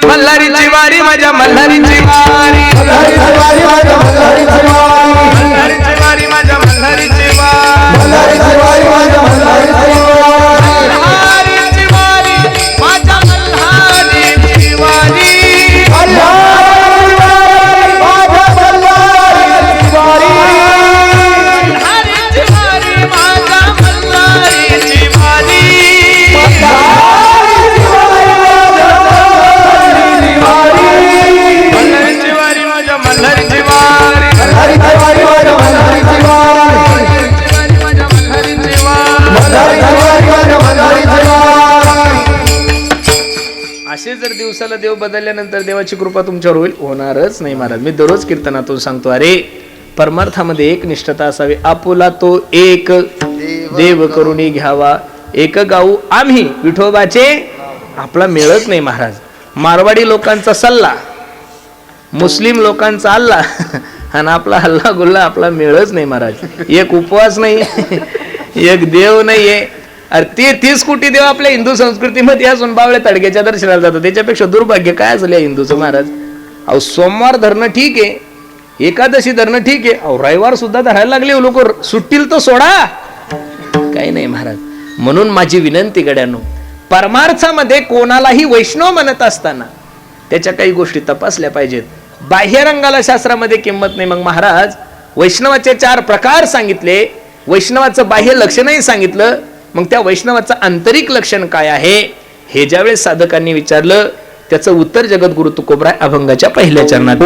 मल्हारीची वारी माझ्या मल्हारीची वारी, मल्हारीची वारी माझ्या मल्हारीची वारी, मल्हारीची वारी माझ्या मल्हारीची वारी, मल्हारीची वारी माझ्या मल्हारीची वारी, मल्हारीची वारी माझ्या मल्हारीची वारी, मल्हारीची वारी माझ्या मल्हारीची वारी, मल्हारीची वारी माझ्या मल्हारीची वारी, असे जर दिवसाला देव बदलल्यानंतर देवाची कृपा तुमच्यावर होईल? होणारच नाही महाराज. मी दररोज कीर्तनातून सांगतो, अरे परमार्थामध्ये एक निष्ठता असावी. आपुला तो एक देव करुणी घ्यावा, एक गाऊ आम्ही विठोबाचे. आपला मिळत नाही महाराज. मारवाडी लोकांचा सल्ला, मुस्लिम लोकांचा अल्लाह, आणि आपला हल्ला गुल्ला आपला मिळच नाही महाराज. एक उपवास नाही, एक देव नाहीये. अरे ते 30 कोटी देव आपल्या हिंदू संस्कृतीमध्ये असून बावळे तडक्याच्या दर्शनाला जातात. त्याच्यापेक्षा दुर्भाग्य काय असेल या हिंदूचं महाराज? अहो सोमवार धरणं ठीक आहे, एकादशी धरणं ठीक आहे, अहो रविवार सुद्धा धरायला लागले लोक. सुट्टील तर सोडा, काही नाही महाराज. म्हणून माझी विनंती गड्यांनो, परमार्थामध्ये कोणालाही वैष्णव म्हणत असताना त्याच्या काही गोष्टी तपासल्या पाहिजेत. बाह्यरंगाला शास्त्रामध्ये किंमत नाही. मग महाराज वैष्णवाचे 4 प्रकार सांगितले, वैष्णवाचं बाह्य लक्षणही सांगितलं. मग त्या वैष्णवाचं आंतरिक लक्षण काय आहे हे ज्यावेळेस साधकांनी विचारलं, त्याचं उत्तर जगद्गुरु तुकोबराय अभंगाच्या पहिल्या चरणात.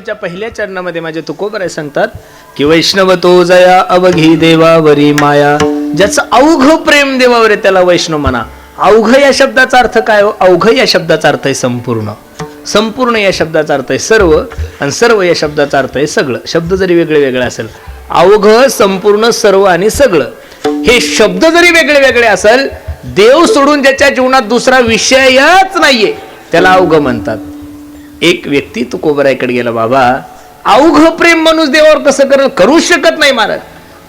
वैष्णवाच्या पहिल्या चरणामध्ये माझे तुकोबराय सांगतात की वैष्णव तो जया अवघी देवावरी माया, ज्याचं अवघ प्रेम देवावर आहे त्याला वैष्णव म्हणा. अवघ या शब्दाचा अर्थ काय हो? अवघ या शब्दाचा अर्थ आहे संपूर्ण. संपूर्ण या शब्दाचा अर्थ आहे सर्व, आणि सर्व या शब्दाचा अर्थ आहे सगळं. शब्द जरी वेगळे वेगळे असेल, अवघ, संपूर्ण, सर्व आणि सगळं, हे शब्द जरी वेगळे वेगळे असेल, देव सोडून ज्याच्या जीवनात दुसरा विषयच नाहीये त्याला अवघ म्हणतात. एक व्यक्ती तुकोबरायकडे गेला, बाबा अवघ प्रेम माणूस देवावर कसं करूच शकत नाही महाराज.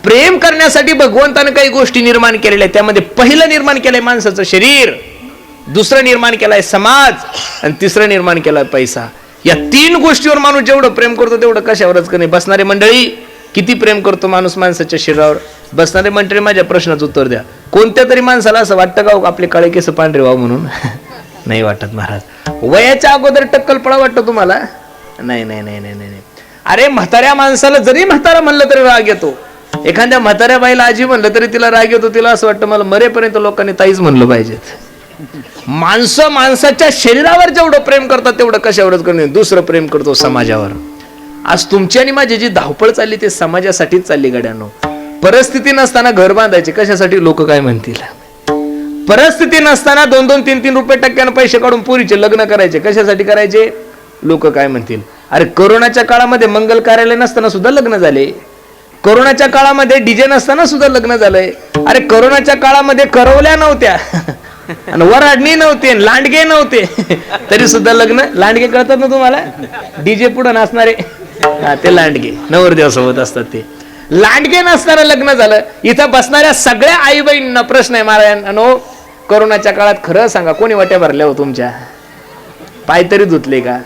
प्रेम करण्यासाठी भगवंताने काही गोष्टी निर्माण केलेल्या आहेत. त्यामध्ये पहिलं निर्माण केलंय माणसाचं शरीर, दुसरं निर्माण केलाय समाज, आणि तिसरं निर्माण केलाय पैसा. या तीन गोष्टीवर माणूस जेवढं प्रेम करतो तेवढं कशावरच का नाही. बसणारे मंडळी, किती प्रेम करतो माणूस माणसाच्या शरीरावर? बसणारे मंडळी माझ्या प्रश्नाचं उत्तर द्या. कोणत्या तरी माणसाला असं वाटतं का आपले काळे केस पांढरे व्हावं म्हणून? नाही वाटत महाराज. वयाच्या अगोदर टक्कल पळा वाटतं तुम्हाला? नाही नाही नाही नाही नाही. अरे म्हाताऱ्या माणसाला जरी म्हातारा म्हणलं तरी राग येतो. एखाद्या म्हाताऱ्या बाईला आजी म्हणलं तरी तिला राग येतो. तिला असं वाटतं मला मरेपर्यंत लोकांनी ताईच म्हणलं पाहिजेत. माणसं माणसाच्या शरीरावर जेवढं प्रेम करतात तेवढं कशावरच करणे. दुसरं प्रेम करतो समाजावर. आज तुमची आणि माझी जी धावपळ चालली ते समाजासाठीच चालली गड्यानो. परिस्थिती नसताना घर बांधायचे कशासाठी? लोक काय म्हणतील. परिस्थिती नसताना 2-2, 3-3 रुपये टक्क्यानं पैसे काढून पुरीचे लग्न करायचे कशासाठी करायचे? लोक काय म्हणतील. अरे कोरोनाच्या काळामध्ये मंगल कार्यालय नसताना सुद्धा लग्न झाले. कोरोनाच्या काळामध्ये डीजे नसताना सुद्धा लग्न झालंय. अरे कोरोनाच्या काळामध्ये करवल्या नव्हत्या आणि वराडणी नव्हते, लांडगे नव्हते, तरी सुद्धा लग्न. लांडगे कळतात ना तुम्हाला? डीजे पुढे नाचणारे, ते लांडगे नवरदेव सोबत असतात. ते लांडगे नसताना लग्न झालं. इथं बसणाऱ्या सगळ्या आई बहिणींना प्रश्न आहे महाराजांनो, कोरोनाच्या काळात खरं सांगा कोणी वाट्या भरल्या हो तुमच्या? पाय तरी धुतले का?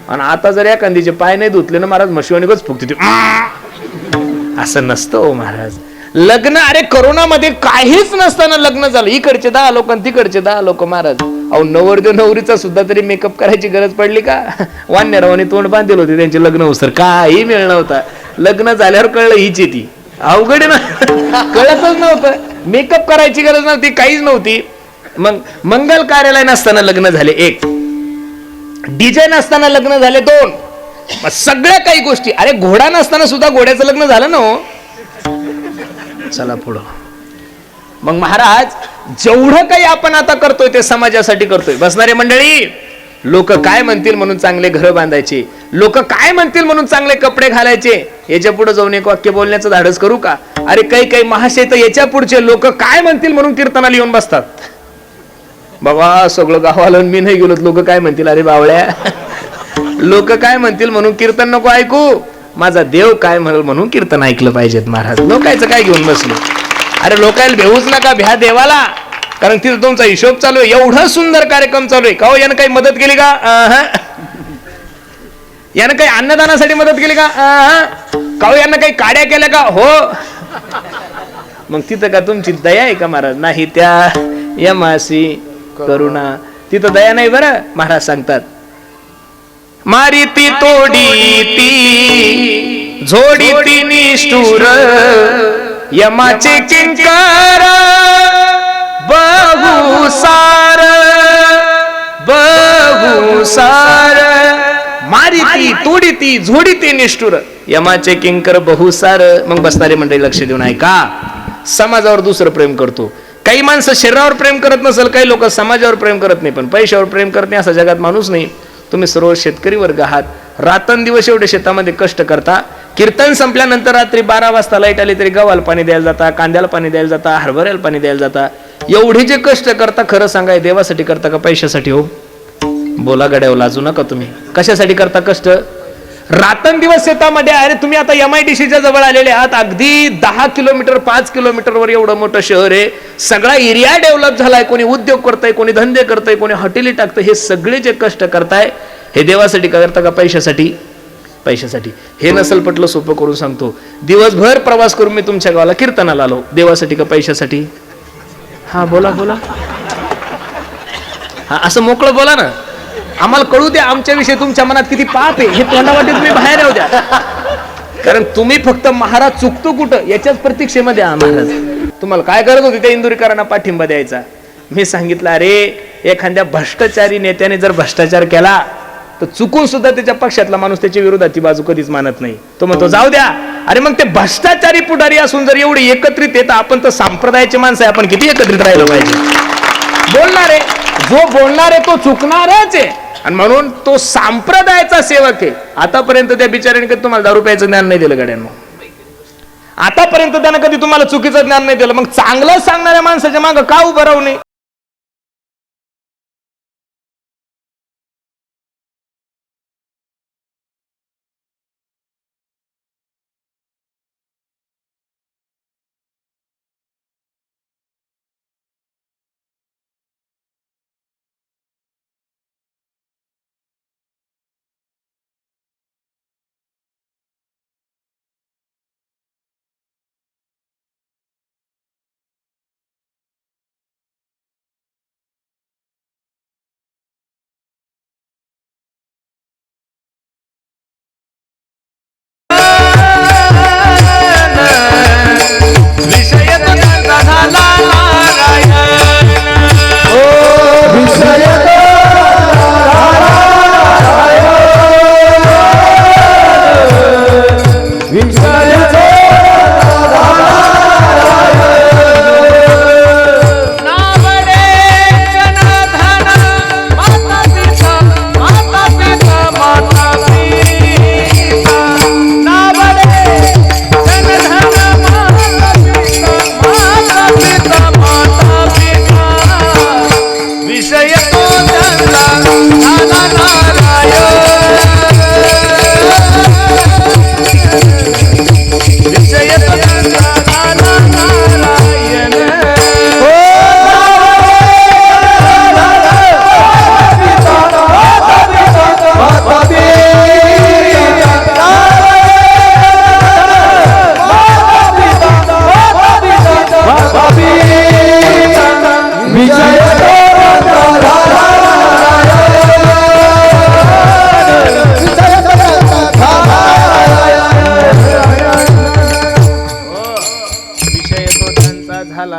आणि आता जर एखादीचे पाय नाही धुतले ना महाराज, मशिवानीच फुकते. असं नसतं हो महाराज. लग्न, अरे करोनामध्ये काहीच नसताना लग्न झालं. इकडचे 10 लोक आणि तिकडचे 10 लोक महाराज. अहो नवरदेव नवरीचा सुद्धा तरी मेकअप करायची गरज पडली का? वान्यरावानी तोंड बांधेल होते त्यांचे लग्न होसर, काही मिळ नव्हता. लग्न झाल्यावर कळलं हीच येते. अवघड ना, कळतच नव्हतं. मेकअप करायची गरज नव्हती, काहीच नव्हती. मग मंगल कार्यालय नसताना लग्न झाले 1, डीजे नसताना लग्न झाले 2, सगळ्या काही गोष्टी. अरे घोडा नसताना सुद्धा घोड्याचं लग्न झालं ना हो. चला पुढं. मग महाराज जेवढं काही आपण आता करतोय ते समाजासाठी करतोय. बसणारे मंडळी, लोक काय म्हणतील म्हणून चांगले घर बांधायचे, लोक काय म्हणतील म्हणून चांगले कपडे घालायचे. याच्या पुढे जाऊन एक वाक्य बोलण्याचं धाडस करू का? अरे काही काही महाशय तर याच्या पुढचे लोक काय म्हणतील म्हणून कीर्तनाला येऊन बसतात. बाबा सगळं गावाला मी नाही गेलो, लोक काय म्हणतील. अरे बावळ्या, लोक काय म्हणतील म्हणून कीर्तन नको ऐकू. माझा देव काय म्हणेल म्हणून कीर्तन ऐकलं पाहिजेत महाराज. लोकायचं काय घेऊन बसलो? अरे लोकायला भेऊच नका, भ्या देवाला. कारण तिथं तुमचा हिशोब चालू आहे. एवढा सुंदर कार्यक्रम चालू आहे. का हो यानं काही मदत केली का? यानं काही अन्नदानासाठी मदत केली का? का हो यानं काही काड्या केल्या का? हो. मग तिथं का तुमची दया आहे का महाराज? नाही. त्या यमासी करुणा, तिथं दया नाही. बरं महाराज सांगतात, मारी ती तोडी ती झोडी ती निष्ठुर, यमाचे किंकर बहुसार बहुसार. मारी ती तोडी ती झोडी ती निष्ठुर, यमाचे किंकर बहुसार. मग बसणारे मंडळी लक्ष देऊन ऐका. समाजावर दुसरं प्रेम करतो. काही माणसं शरीरावर प्रेम करत नसेल, काही लोक समाजावर प्रेम करत नाही, पण पैशावर प्रेम करत नाही असा जगात माणूस नाही. तुम्ही सर्व शेतकरी वर्ग आहात. रात्रंदिवस एवढे शेतामध्ये कष्ट करता. कीर्तन संपल्यानंतर रात्री 12 वाजता लाईट आली तरी गव्हाला पाणी द्यायला जाता, कांद्याला पाणी द्यायला जाता, हरभऱ्याला पाणी द्यायला जाता. एवढे जे कष्ट करता, खरं सांगा देवासाठी करता का पैशासाठी? हो बोला गड्यावर, लाजू नका तुम्ही. कशासाठी करता कष्ट? रात्रंदिवस शेतामध्ये. अरे तुम्ही आता MIDCच्या जवळ आलेले आहात. अगदी 10 किलोमीटर 5 किलोमीटरवर एवढं मोठं शहर आहे. सगळा एरिया डेव्हलप झालाय. कोणी उद्योग करताय, कोणी धंदे करताय, कोणी हॉटेली टाकतंय. हे सगळे जे कष्ट करताय हे देवासाठी करता का पैशासाठी? पैशासाठी. हे नसल पटलं सोपं करून सांगतो. दिवसभर प्रवास करून मी तुमच्या गावाला कीर्तनाला आलो. देवासाठी का पैशासाठी? हा बोला बोला. हा असं मोकळं बोला ना. आम्हाला कळू द्या आमच्याविषयी तुमच्या मनात किती पाप आहे. हे तोंडावाटे तुम्ही बाहेर येऊ द्या. कारण तुम्ही फक्त महाराज चुकतो कुठं याच्याच प्रतीक्षेमध्ये आहात. महाराज तुम्हाला काय गरज होती त्या इंदुरीकरांना पाठिंबा द्यायचा? मी सांगितलं, अरे एखाद्या भ्रष्टाचारी नेत्याने जर भ्रष्टाचार केला तर चुकून सुद्धा त्याच्या पक्षातला माणूस त्याच्या विरोधाची बाजू कधीच मानत नाही. तो म्हणतो जाऊ द्या. अरे मग ते भ्रष्टाचारी पुढारी असून जर एवढे एकत्रित येतात, आपण तर संप्रदायाचे माणसं आहे, आपण किती एकत्रित राहिलं पाहिजे. बोलणारे जो बोलणार आहे तो चुकणारच आहे, आणि म्हणून तो संप्रदायाचा सेवक आहे. आतापर्यंत त्या बिचाऱ्याने कधी तुम्हाला दारू प्यायचं ज्ञान नाही दिलं गड्यांनो. आतापर्यंत त्यानं कधी तुम्हाला चुकीचं ज्ञान नाही दिलं. मग चांगलं सांगणाऱ्या माणसाच्या मागं का उभं राहू नये.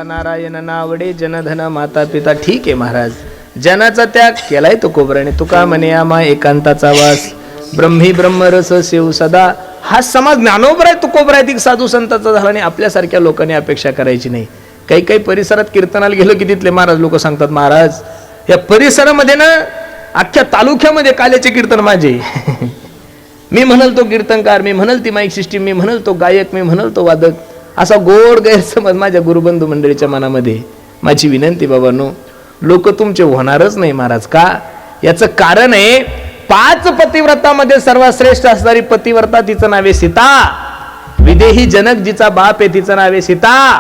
नारायण नावडे जनधन माता पिता. ठीक आहे महाराज, जनाचा त्याग केलाय तो कोबराने. तुका म्हणे आम्हा एकांताचा वास, ब्रह्मी ब्रह्मरस सेव सदा. हा समाज ज्ञानोबराय तुकोबराय साधू संतांचा झाला नाही. आपल्यासारख्या लोकांनी अपेक्षा करायची नाही. काही काही परिसरात कीर्तनाला गेलो की तिथले महाराज लोक सांगतात, महाराज या परिसरामध्ये ना अख्ख्या तालुक्यामध्ये काल्याचे कीर्तन माझे. मी म्हणाल तो कीर्तनकार, मी म्हणाल ती माईक सिस्टीम, मी म्हणाल तो गायक, मी म्हणाल तो वादक. असा गोड गैरसमज माझ्या गुरुबंधू मंडळीच्या मनामध्ये. माझी विनंती बाबांनो, लोक तुमचे होणारच नाही महाराज. का? याचं कारण आहे 5 पतिव्रतामध्ये सर्वात श्रेष्ठ असणारी पतिव्रता, तिचं नाव आहे सीता. विदेही जनक जिचा बाप आहे तिचं नाव आहे सीता.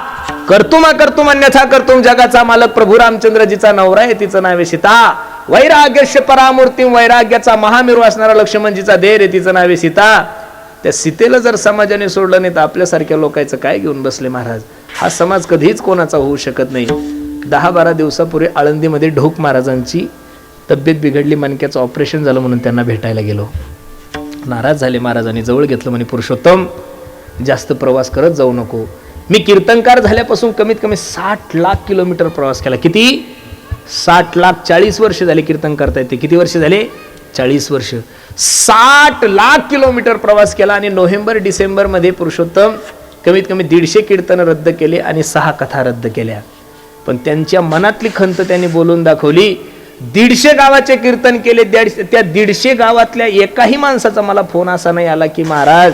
कर्तुमा कर्तुम अन्यथा कर्तुम, जगाचा मालक प्रभू रामचंद्र जिचा नवरा आहे तिचं नाव आहे सीता. वैराग्यस्य परामूर्ती, वैराग्याचा महामेरू असणारा लक्ष्मण जिचा देर आहे तिचं नाव आहे सीता. त्या सीतेला जर समाजाने सोडलं नाही तर आपल्यासारख्या लोकांचं काय घेऊन बसले महाराज. हा समाज कधीच कोणाचा होऊ शकत नाही. 10-12 दिवसापूर्वी आळंदीमध्ये ढोक महाराजांची तब्येत बिघडली, मणक्याचं ऑपरेशन झालं म्हणून त्यांना भेटायला गेलो. नाराज झाले महाराजांनी, जवळ घेतलं म्हणे, पुरुषोत्तम जास्त प्रवास करत जाऊ नको. मी कीर्तनकार झाल्यापासून कमीत कमी 60 लाख किलोमीटर प्रवास केला. किती? 60 लाख. 40 वर्ष झाले कीर्तन करता येते. किती वर्ष झाले? 40 वर्ष. 60 लाख किलोमीटर प्रवास केला. आणि नोव्हेंबर डिसेंबर मध्ये पुरुषोत्तम कमीत कमी 150 कीर्तन रद्द केले आणि 6 कथा रद्द केल्या. पण त्यांच्या मनातली खंत त्यांनी बोलून दाखवली. 150 गावाचे कीर्तन केले. त्या 150 गावातल्या एकाही माणसाचा मला फोन असा नाही आला की महाराज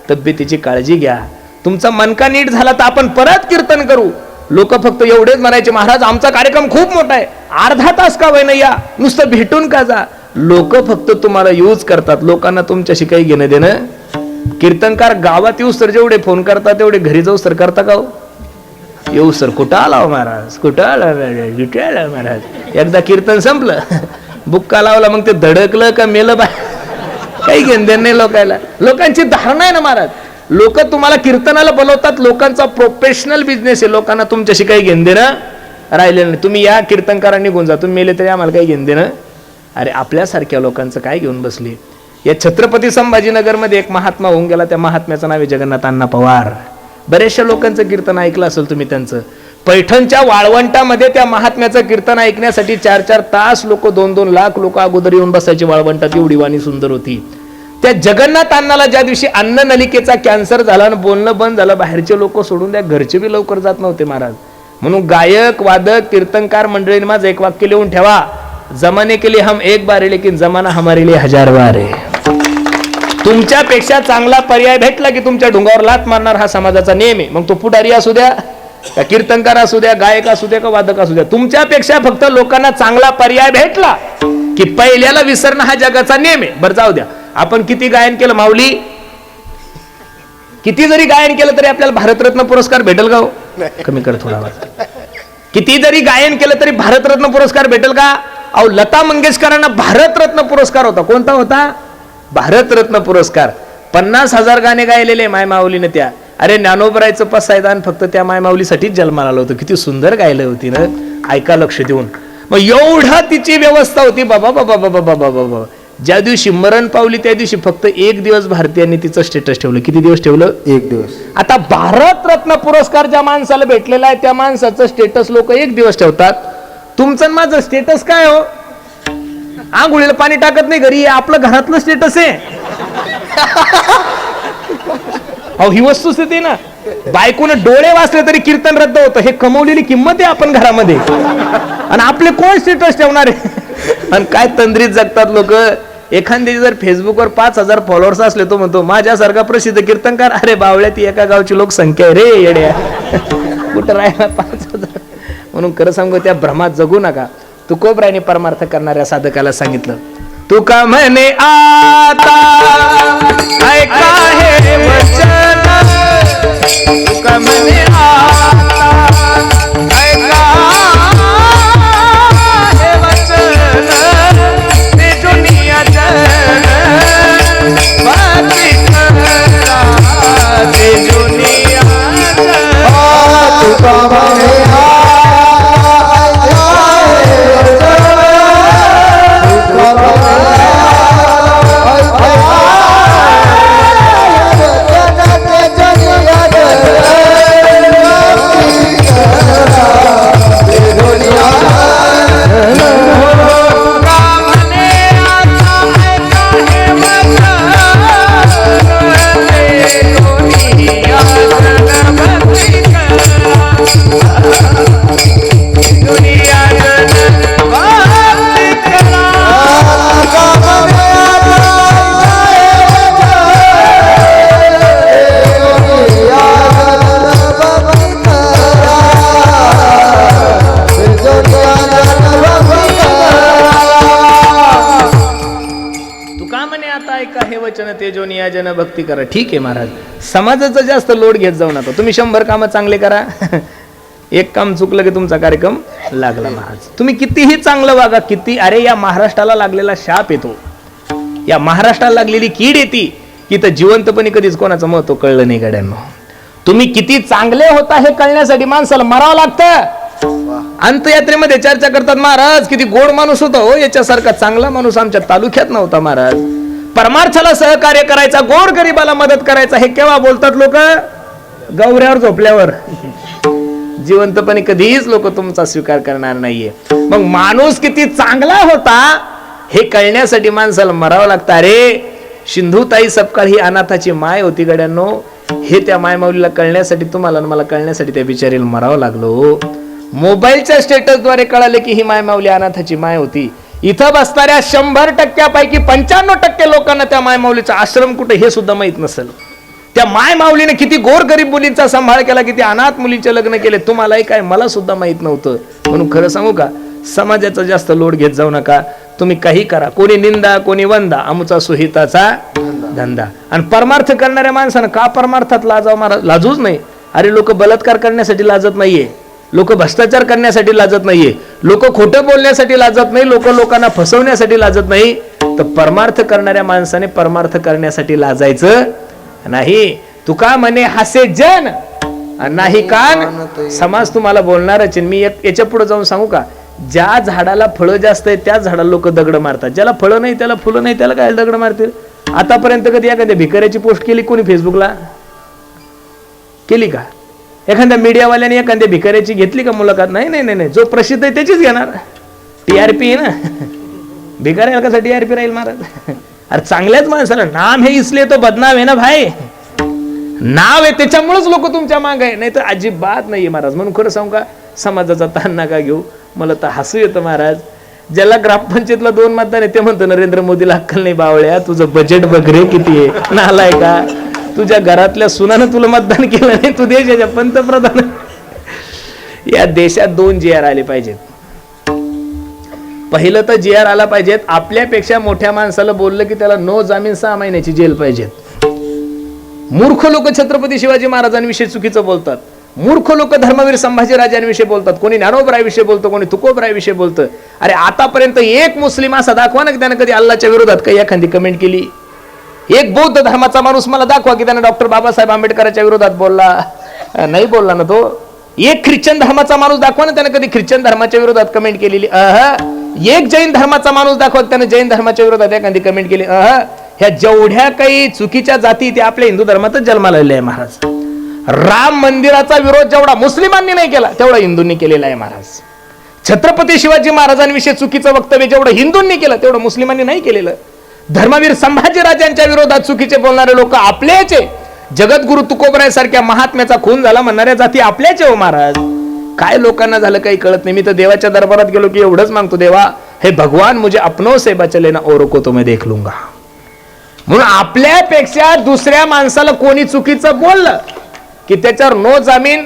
तब्येतीची काळजी घ्या, तुमचा मनका नीट झाला तर आपण परत कीर्तन करू. लोक फक्त एवढेच म्हणायचे, महाराज आमचा कार्यक्रम खूप मोठा आहे, अर्धा तास का होईना या, नुसतं भेटून का जा. लोक फक्त तुम्हाला यूज करतात. लोकांना तुमच्याशी काही घेणं देणं. कीर्तनकार गावात येऊ सर जेवढे फोन करतात तेवढे घरी जाऊ सर करता का हो? येऊ सर कुठं आला महाराज, कुठं आला महाराज. एकदा कीर्तन संपलं, बुक्का लावला, मग ते धडकलं का मेलं बा, काही घेणं देणं नाही लोकांना. लोकांची धारणा आहे ना महाराज, लोक तुम्हाला कीर्तनाला बोलवतात, लोकांचा प्रोफेशनल बिझनेस आहे. लोकांना तुमच्याशी काही घेणं देणं राहिले नाही. तुम्ही या कीर्तनकारांनी निघून जा, तुम्ही मेले तरी आम्हाला काही घेणं देणं. अरे आपल्यासारख्या लोकांचं काय घेऊन बसले. या छत्रपती संभाजीनगरमध्ये एक महात्मा होऊन गेला. त्या महात्म्याचं नाव आहे जगन्नाथ अण्णा पवार. बऱ्याचशा लोकांचं कीर्तन ऐकलं असेल तुम्ही त्यांचं. पैठणच्या वाळवंटामध्ये त्या महात्म्याचं कीर्तन ऐकण्यासाठी 4-4 तास लोक, 2-2 लाख लोक अगोदर येऊन बसायचे वाळवंटात. एवढी वाणी सुंदर होती. त्या जगन्नाथ अण्णाला ज्या दिवशी अन्न नलिकेचा कॅन्सर झाला आणि बोलणं बंद झालं, बाहेरचे लोक सोडून द्या, घरचे बी लवकर जात नव्हते महाराज. म्हणून गायक, वादक, कीर्तनकार मंडळींनी माझं एक वाक्य लिहून ठेवा, जमाने के लिए हम एक बार है लेकिन जमाना हमारे लिए 1000 बार है. तुमच्यापेक्षा चांगला पर्याय भेटला की तुमच्या ढुंगावर लात मारणार हा समाजाचा नियम आहे. मग तो पुढारी असू द्या, का कीर्तनकार असू द्या, गायक असू द्या, का वादक असू द्या, तुमच्यापेक्षा फक्त लोकांना चांगला पर्याय भेटला की पहिल्याला विसरणं हा जगाचा नियम आहे. बरं जाऊ द्या, आपण किती गायन केलं माऊली, किती जरी गायन केलं तरी आपल्याला भारतरत्न पुरस्कार भेटेल का हो? कमी कर थोडा आवाज. किती जरी गायन केलं तरी भारतरत्न पुरस्कार भेटेल का? अहो, लता मंगेशकरांना भारतरत्न पुरस्कार होता. कोणता होता? भारतरत्न पुरस्कार. 50,000 गाणे गायलेले माय माऊलीने त्या. अरे ज्ञानोबरायचं पसायदान फक्त त्या माय माऊलीसाठीच जन्माला आलं होतं. किती सुंदर गायलं होती ना, ऐका लक्ष देऊन. मग एवढा तिची व्यवस्था होती. बाबा बाबा बाबा बाबा बाबा. ज्या दिवशी मरण पावली त्या दिवशी फक्त 1 दिवस भारतीयांनी तिचं स्टेटस ठेवलं. किती दिवस ठेवलं? 1 दिवस. आता भारतरत्न पुरस्कार ज्या माणसाला भेटलेला आहे त्या माणसाचं स्टेटस लोक 1 दिवस ठेवतात. तुमचं माझं स्टेटस काय हो? आंघोळीला पाणी टाकत नाही घरी, आपलं घरातलं स्टेटस आहे. अहो, ही वस्तुस्थिती ना. बायकोने डोळे वाचले तरी कीर्तन रद्द होतं. हे कमवलेली किंमत आहे आपण घरामध्ये. आणि आपले कोण स्टेटस ठेवणार आहे? आणि काय तंद्रीत जगतात लोक. एखाद्याचे जर फेसबुकवर 5,000 फॉलोअर्स असले, तो म्हणतो माझ्यासारखा प्रसिद्ध कीर्तनकार. अरे बावळ्या, ती एका गावची लोकसंख्या आहे रे येड्या. कुठं राहिला 5,000? म्हणून खरं सांगू, त्या भ्रमात जगू नका. तुकोबरायने परमार्थ करणाऱ्या साधकाला सांगितलं, तुका म्हणे आता ऐका हे वचन, तुका म्हणे आता ऐका हे वचन, ते दुनिया जन बाती करा, ते दुनिया जन. तुका म्हणे जन भक्ती करा. ठीक आहे महाराज, समाजाचा जास्त लोड घेत जाऊ नका. तुम्ही 100 कामं चांगले करा, एक काम चुकलं की तुमचा कार्यक्रम लागला महाराज. तुम्ही कितीही चांगलं वागा, किती, अरे या महाराष्ट्राला लागलेला शाप येतो, या महाराष्ट्राला लागलेली कीड येते की तर जिवंतपणी कधीच कोणाचं महत्व कळलं नाही गड्यांनो. तुम्ही किती चांगले होता हे कळण्यासाठी माणसाला मरावं लागतं. अंतयात्रेमध्ये चर्चा करतात, महाराज किती गोड माणूस होता हो, याच्यासारखा चांगला माणूस आमच्या तालुक्यात नव्हता महाराज. परमार्थाला सहकार्य करायचा, गोर गरिबाला मदत करायचा, हे केव्हा बोलतात लोक? गौऱ्यावर झोपल्यावर. जिवंतपणे कधीच लोक तुमचा स्वीकार करणार नाहीये. मग माणूस किती चांगला होता हे कळण्यासाठी माणसाला मरावं लागतं. अरे सिंधुताई सपकाळ ही अनाथाची माय होती गड्यांनो. हे त्या माय माऊलीला कळण्यासाठी, तुम्हाला मला कळण्यासाठी त्या बिचारीला मरावं लागलो. मोबाईलच्या स्टेटसद्वारे कळाले की ही माय माऊली अनाथाची माय होती. इथं बसणाऱ्या 100% 95% लोकांना त्या माय माऊलीचा आश्रम कुठे हे सुद्धा माहित नसेल. त्या माय माऊलीने किती गोर गरीब मुलींचा सांभाळ केला, किती अनाथ मुलींचे लग्न केले, तुम्हालाही काय मला सुद्धा माहित नव्हतं. म्हणून खरं सांगू का, समाजाचा जास्त लोड घेत जाऊ नका. तुम्ही काही करा, कोणी निंदा कोणी वंदा, आमचा सुहिताचा धंदा. आणि परमार्थ करणाऱ्या माणसानं का परमार्थात लाजाव? महाराज लाजूच नाही. अरे लोक बलात्कार करण्यासाठी लाजत नाहीये, लोक भ्रष्टाचार करण्यासाठी लाजत नाहीये, लोक खोटं बोलण्यासाठी लाजत नाही, लोक लोकांना फसवण्यासाठी लाजत नाही. तर परमार्थ करणाऱ्या माणसाने परमार्थ करण्यासाठी लाजायचं नाही. तुका म्हणे हासे जन नाही कान, समाज तुम्हाला बोलणारच. मी याच्या पुढे जाऊन सांगू का, ज्या झाडाला फळं जास्त आहेत त्याच झाडाला लोक दगड मारतात. ज्याला फळं नाही त्याला फुलं नाही त्याला काय दगड मारतील? आतापर्यंत कधी एखाद्या भिकाऱ्याची पोस्ट केली कोणी फेसबुकला? केली का? एखाद्या मीडियावाल्याने एखाद्या भिकाऱ्याची घेतली का मुलाखत? नाही नाही नाही, जो प्रसिद्ध आहे त्याचीच घेणार. टीआरपी आहे ना. भिकाऱ्याला कसा टीआरपी राहील महाराज? अरे चांगल्याच माणसाला नाम है इसलिए तो बदनाम है ना भाई. नाव आहे त्याच्यामुळेच लोक तुमच्या मागे आहे, नाही तर अजिबात नाहीये महाराज. म्हणून खरं सांगू का, समाजाचा ताण नका घेऊ. मला तर हसू येतं महाराज. ज्याला ग्रामपंचायतला 2 मतदान आहे ते म्हणतो नरेंद्र मोदीला अक्कल नाही बावळ्या, तुझं बजेट बघ रे किती आहे, नालाय का. तुझ्या घरातल्या सुनानं तुला मतदान केलं नाही, तू देशाच्या पंतप्रधान. या देशात 2 GR आले पाहिजेत. पहिलं तर GR आला पाहिजेत, आपल्यापेक्षा मोठ्या माणसाला बोललं की त्याला नो जामीन 6 महिन्याची जेल पाहिजेत. मूर्ख लोक छत्रपती शिवाजी महाराजांविषयी चुकीचं बोलतात. मूर्ख लोक धर्मवीर संभाजीराजांविषयी बोलतात. कोणी ज्ञानोबरायविषयी बोलतं, कोणी तुकोबरायविषयी बोलतं. अरे आतापर्यंत एक मुस्लिम असा दाखवा ना की त्यानं कधी अल्लाच्या विरोधात काही एखादी कमेंट केली. एक बौद्ध धर्माचा माणूस मला दाखवा की त्यानं डॉक्टर बाबासाहेब आंबेडकरांच्या विरोधात बोलला. नाही बोलला ना तो. एक ख्रिश्चन धर्माचा माणूस दाखवा ना त्यानं कधी ख्रिश्चन धर्माच्या विरोधात कमेंट केलेली. एक जैन धर्माचा माणूस दाखवा त्यानं जैन धर्माच्या विरोधात एखादी कमेंट केली. ह्या जेवढ्या काही चुकीच्या जाती त्या आपल्या हिंदू धर्मातच जन्माला आलेल्या आहे महाराज. राम मंदिराचा विरोध जेवढा मुस्लिमांनी नाही केला तेवढा हिंदूंनी केलेला आहे महाराज. छत्रपती शिवाजी महाराजांविषयी चुकीचं वक्तव्य जेवढं हिंदूंनी केलं तेवढं मुस्लिमांनी नाही केलेलं. धर्मवीर संभाजीराजांच्या विरोधात चुकीचे बोलणारे लोक आपलेच आहे. जगद्गुरु तुकोबरायसारख्या महात्म्याचा खून झाला म्हणणाऱ्या जाती आपल्याच हो महाराज. काय लोकांना झालं काही कळत नाही. मी तर देवाच्या दरबारात गेलो की एवढंच मागतो, देवा हे भगवान मुझे अपनों से बचा लेना औरों को तो मैं देख लूंगा. म्हणून आपल्यापेक्षा दुसऱ्या माणसाला कोणी चुकीचं बोललं की त्याच्यावर नो जामीन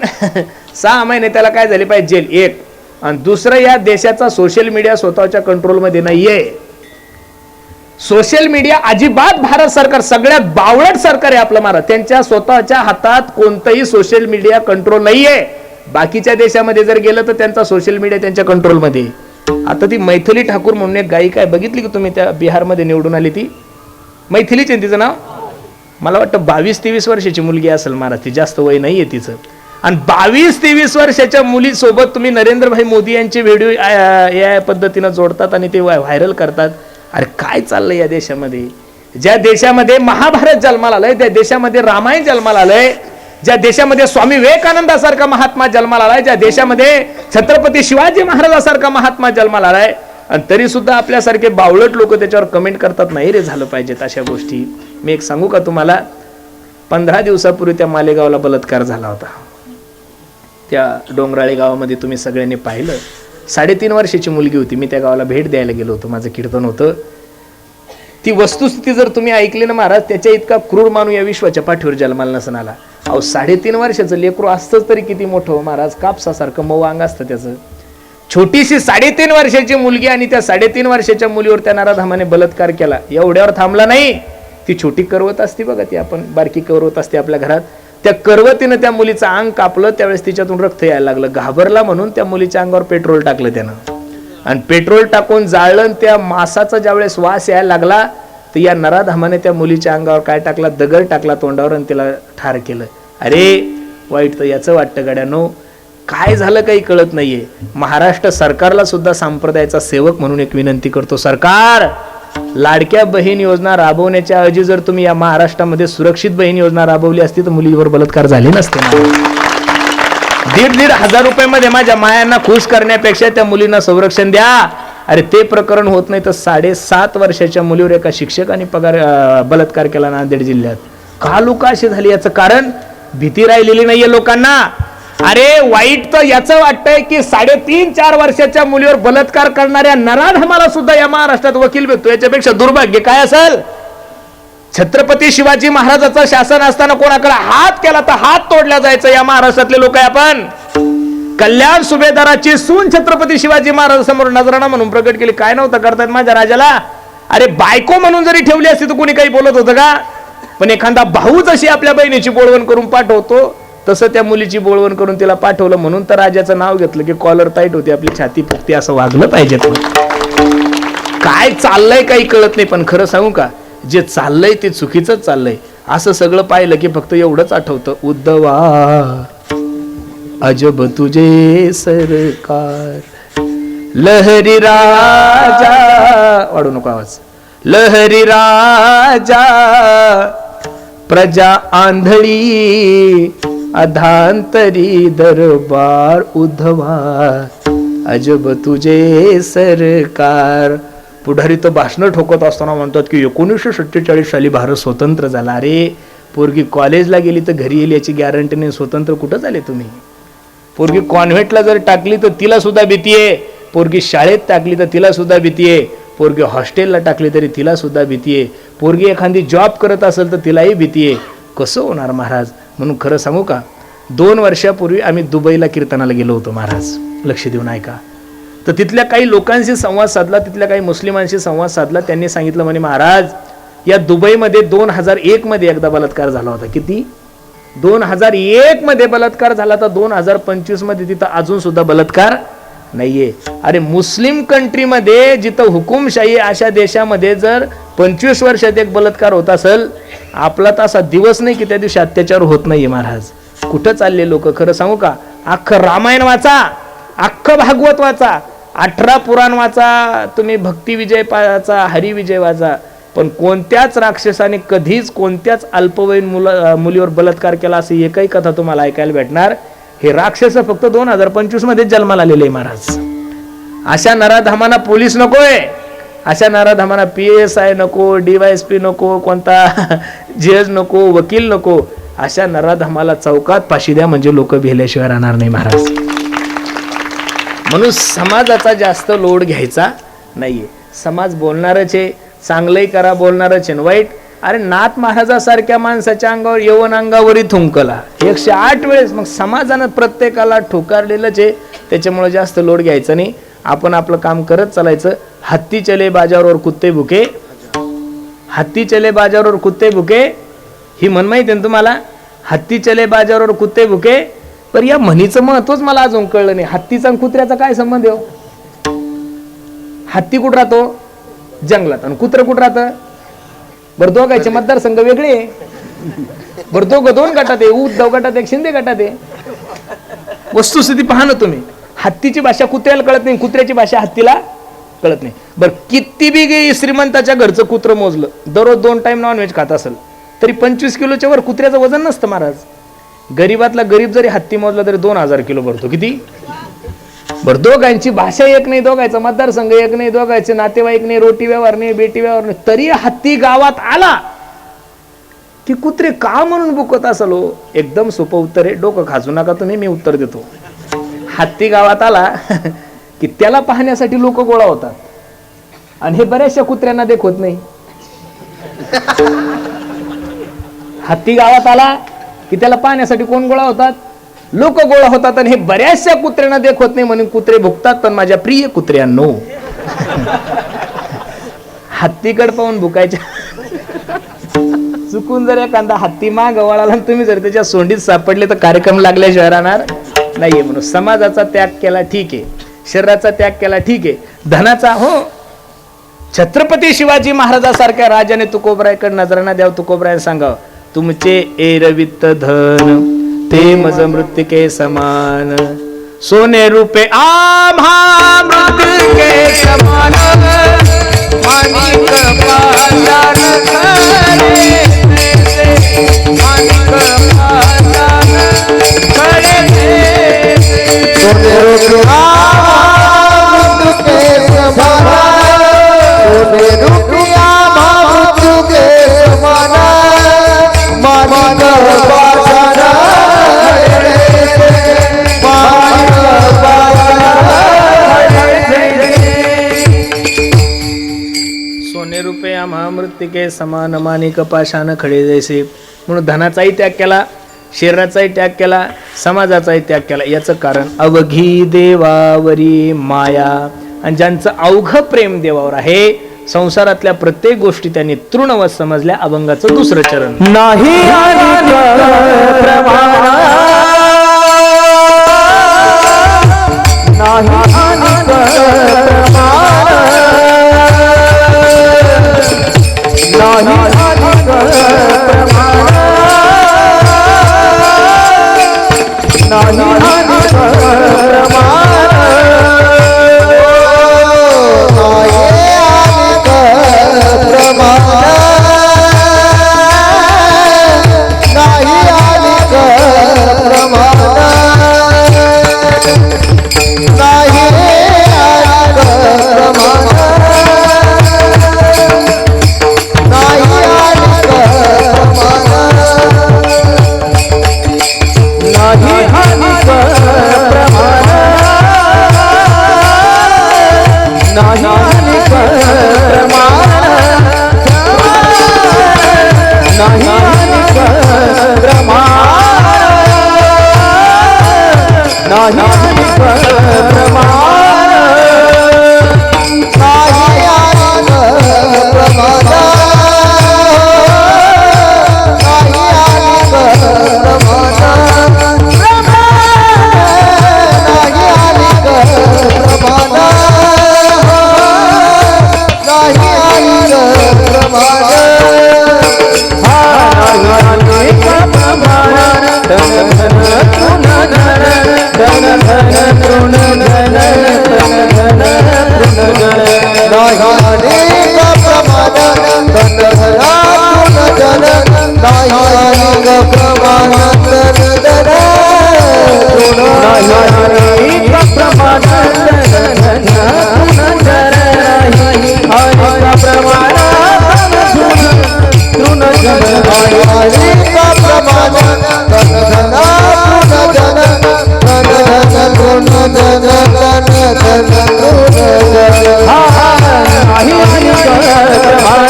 6 महिने त्याला काय झाले पाहिजे जेल. एक. आणि दुसरं, या देशाचा सोशल मीडिया स्वतःच्या कंट्रोलमध्ये नाहीये. सोशल मीडिया अजिबात भारत सरकार सगळ्यात बावळट सरकार आहे आपलं महाराज. त्यांच्या स्वतःच्या हातात कोणतंही सोशल मीडिया कंट्रोल नाहीये. बाकीच्या देशामध्ये जर गेलं तर त्यांचा सोशल मीडिया त्यांच्या कंट्रोलमध्ये. आता ती मैथिली ठाकूर म्हणून एक गायिका आहे, बघितली की तुम्ही? त्या बिहारमध्ये निवडून आली ती मैथिलीच आहे तिचं नाव. मला वाटतं 22-23 वर्षाची मुलगी असेल महाराज. ती जास्त वय नाहीये तिचं. आणि 22-23 वर्षाच्या मुलीसोबत तुम्ही नरेंद्रभाई मोदी यांचे व्हिडिओ या पद्धतीनं जोडतात आणि ते व्हायरल करतात. अरे काय चाललंय या देशामध्ये? ज्या देशामध्ये महाभारत जन्माला आलंय, त्या देशामध्ये रामायण जन्माला आलंय, ज्या देशामध्ये स्वामी विवेकानंदासारखा महात्मा जन्माला आलाय, ज्या देशामध्ये छत्रपती शिवाजी महाराजांसारखा महात्मा जन्माला आलाय, आणि तरी सुद्धा आपल्यासारखे बावळट लोक त्याच्यावर कमेंट करतात नाही रे झालं पाहिजेत अशा गोष्टी. मी एक सांगू का तुम्हाला? 15 दिवसापूर्वी त्या मालेगावला बलात्कार झाला होता. त्या डोंगराळे गावामध्ये तुम्ही सगळ्यांनी पाहिलं. 3.5 वर्षाची मुलगी होती. मी त्या गावाला भेट द्यायला गेलो होतो, माझं कीर्तन होतं. ती वस्तुस्थिती जर तुम्ही ऐकली ना महाराज, त्याच्या इतका क्रूर मानू या विश्वाच्या पाठीवर जन्माला नसून आला. अहो 3.5 वर्षाचं लेकरू असतंच तरी किती मोठं महाराज. कापसासारखं मऊ अंग असतं त्याचं. छोटीशी 3.5 वर्षाची मुलगी आणि त्या 3.5 वर्षाच्या मुलीवर त्या नराधमाने बलात्कार केला. एवढ्यावर थांबला नाही. ती छोटी करवत असते बघा, ती आपण बारकी करवत असते आपल्या घरात, त्या करवतीनं त्या मुलीचं अंग कापलं. त्यावेळेस तिच्यातून रक्त यायला लागलं. घाबरला म्हणून त्या मुलीच्या अंगावर पेट्रोल टाकलं त्यानं, आणि पेट्रोल टाकून जाळलं. त्या मासाचा ज्यावेळेस वास यायला लागला तर या नराधमाने त्या मुलीच्या अंगावर काय टाकला? दगड टाकला तोंडावर आणि तिला ठार केलं. अरे वाईट तर याचं वाटतं गड्यानो. काय झालं काही कळत नाहीये. महाराष्ट्र सरकारला सुद्धा संप्रदायाचा सेवक म्हणून एक विनंती करतो. सरकार, लाडक्या बहीण योजना राबवण्याच्या ऐवजी जर तुम्ही या महाराष्ट्रामध्ये सुरक्षित बहीण योजना राबवली असती तर मुलीवर बलात्कार झाले नसते ना. 1,500 रुपयामध्ये माझ्या मायांना खुश करण्यापेक्षा त्या मुलींना संरक्षण द्या. अरे ते प्रकरण होत नाही तर 7.5 वर्षाच्या मुलीवर एका शिक्षकाने बलात्कार केला नांदेड जिल्ह्यात. का लोक अशी झाली? याचं कारण भीती राहिलेली नाहीये लोकांना. अरे वाईट तर याचं वाटतंय की 3.5-4 वर्षाच्या मुलीवर बलात्कार करणाऱ्या नराधमाला सुद्धा या महाराष्ट्रात वकील भेटतो. याच्यापेक्षा दुर्भाग्य काय असेल? छत्रपती शिवाजी महाराजाचं शासन असताना कोणाकडे हात केला तर हात तोडला जायचं. या महाराष्ट्रातले लोक आहे आपण. कल्याण सुभेदाराची सून छत्रपती शिवाजी महाराजांसमोर नजराणा म्हणून प्रकट केली. काय नव्हतं करतायत माझ्या राजाला? अरे बायको म्हणून जरी ठेवली असती तर कोणी काही बोलत होतं का? पण एखादा भाऊ जशी आपल्या बहिणीची बोळवण करून पाठवतो तसं त्या मुलीची बोळवण करून तिला पाठवलं. म्हणून तर राजाचं नाव घेतलं की कॉलर टाईट होती, आपली छाती फुगती. असं वागलं पाहिजे. काय चाललंय काही कळत नाही. पण खरं सांगू का, जे चाललंय ते चुकीचंच चाललंय. असं सगळं पाहिलं की फक्त एवढंच आठवतं, उद्धवा अजब तुझे सरकार, लहरी राजा, वाढू नको आवाज, लहरी राजा, प्रजा आंधळी अधांतरी दरबार उद्धवा, अजब तुझे सरकार. पुढारी तर भाषण ठोकत असताना म्हणतात की 1947 साली भारत स्वतंत्र झाला. अरे पोरगी कॉलेजला गेली तर घरी येईल याची गॅरंटी नाही, स्वतंत्र कुठं झाले तुम्ही? पोरगी कॉन्व्हेंटला जर टाकली तर तिला सुद्धा भीती आहे, पोरगी शाळेत टाकली तर तिला सुद्धा भीती आहे, पोरगी हॉस्टेलला टाकली तरी तिला सुद्धा भीती आहे, पोरगी एखादी जॉब करत असेल तर तिलाही भीती आहे. कसं होणार महाराज? म्हणून खरं सांगू का, 2 वर्षापूर्वी आम्ही दुबईला कीर्तनाला गेलो होतो महाराज, लक्ष देऊन ऐका. तर तिथल्या काही लोकांशी संवाद साधला, तिथल्या काही मुस्लिमांशी संवाद साधला. त्यांनी सांगितलं म्हणे महाराज, या दुबईमध्ये 2001 मध्ये एकदा बलात्कार झाला होता. किती? 2001 मध्ये बलात्कार झाला, तर 2025 मध्ये तिथं अजून सुद्धा बलात्कार नाहीये. अरे मुस्लिम कंट्रीमध्ये जिथं हुकुमशाही अशा देशामध्ये जर 25 वर्षात एक बलात्कार होत असेल, आपला तर असा दिवस नाही की त्या दिवशी अत्याचार होत नाहीये महाराज. कुठं चालले लोक? खरं सांगू का, अख्खं रामायण वाचा, अख्खं भागवत वाचा, 18 पुराण वाचा, तुम्ही भक्ती विजय वाचा, हरिविजय वाचा, पण कोणत्याच राक्षसाने कधीच कोणत्याच अल्पवयीन मुलीवर बलात्कार केला अशी एकही कथा तुम्हाला ऐकायला भेटणार. हे राक्षस फक्त 2025 मध्ये जन्माला आलेले महाराज. अशा नराधामांना पोलीस नकोय, अशा नराधामांना PSI नको, DYSP नको, कोणता जज नको, वकील नको. अशा नराधामाला चौकात फाशी द्या, म्हणजे लोक भिल्याशिवाय राहणार नाही महाराज. म्हणून समाजाचा जास्त लोड घ्यायचा नाहीये. समाज बोलणारच आहे, चांगलंही करा, बोलणारच आहे, वाईट. अरे नाथ महाराजासारख्या माणसाच्या अंगावर यवन अंगावरही थुंकला 108 वेळेस. मग समाजानं प्रत्येकाला ठोकारलेलंच आहे, त्याच्यामुळे जास्त लोड घ्यायचा नाही. आपण आपलं काम करत चालायचं. हत्ती चले बाजारवर कुत्ते भुके, हत्ती चले बाजारवर कुत्ते भुके, ही म्हण माहिती आहे तुम्हाला? हत्ती चले बाजारवर कुत्ते भुके. पण या म्हणीचं महत्वच मला अजून कळलं नाही. हत्तीचा आणि कुत्र्याचा काय संबंध आहे? हत्ती कुठं राहतो? जंगलात. आणि कुत्र कुठं राहतं? बरं दोघांचे मतदारसंघ वेगळे, बरं दोघं 2 गटात आहे, उद्धव गटात एक शिंदे गटात आहे. वस्तुस्थिती पहा ना तुम्ही. हत्तीची भाषा कुत्र्याला कळत नाही, कुत्र्याची भाषा हत्तीला कळत नाही. बरं किती बी श्रीमंताच्या घरचं कुत्र मोजलं, दररोज 2 टाइम नॉनव्हेज खात असेल, तरी 25 किलोच्या वर कुत्र्याचं वजन नसतं महाराज. गरीबातला गरीब जरी हत्ती मोजला तरी 2000 किलो भरतो. किती? बरं दोघांची भाषा एक नाही, दोघांचा मतदारसंघ एक नाही, दोघांचे नातेवाईक नाही, रोटी व्यवहार नाही, बेटी व्यवहार नाही, तरी हत्ती गावात आला की कुत्रे का म्हणून बुकत असेल? एकदम सोपं उत्तर आहे, डोकं खाजू नका तुम्ही, मी उत्तर देतो. हत्ती गावात आला की त्याला पाहण्यासाठी लोक गोळा होतात, आणि हे बऱ्याचशा कुत्र्यांना देखवत नाही. हत्ती गावात आला की त्याला पाहण्यासाठी कोण गोळा होतात? लोक गोळा होतात, आणि हे बऱ्याचशा कुत्र्यांना देखवत नाही म्हणून कुत्रे भुकतात. पण माझ्या प्रिय कुत्र्यांनो, हत्तीकड पाहून भुकायच्या. चुकून जर एखादा हत्ती माग वळाला, तुम्ही जर त्याच्या सोंडीत सापडले तर कार्यक्रम लागल्याशिवाय राहणार नाहीये. म्हणून समाजाचा त्याग केला ठीक आहे, शरीराचा त्याग केला ठीक आहे, धनाचा हो. छत्रपती शिवाजी महाराजासारख्या राजाने तुकोबरायकडे नजराना द्याव, तुकोबराय सांगाव, तुमचे एरवित धन ते मज मृत्तिके समान, सोने रूपे आम्हा मृत्तिके समान, माणिक पाषाण खरे, माणिक पाषाण खरे, सोने रूपे आम्हा मृत्तिके समान, सोने रूपे आम्हा मृत्तिके समान, माणिक पाषाण रुपये महामृत्तिके समान, माणिक पाषाण खडे जैसे. म्हणून धनाचाही त्याग केला, शरीराचाही त्याग केला, समाजाचाही त्याग केला. याचं कारण अवघी देवावरी माया. आणि ज्यांचं अवघ प्रेम देवावर आहे, संसारातल्या प्रत्येक गोष्टी त्यांनी तृणवत समजल्या. अभंगाचं 2रं चरण. नाही नाही अनेक प्रमाण तन धनातून जन नाही अनेक प्रमाण तन धनातून नाही अनेक प्रमाण तन धनातून जन नाही अनेक प्रमाण तन जन नाही अनेक प्रमाण तन धनातून जन तन धनातून जन तन धनातून जन नाही अनेक प्रमाण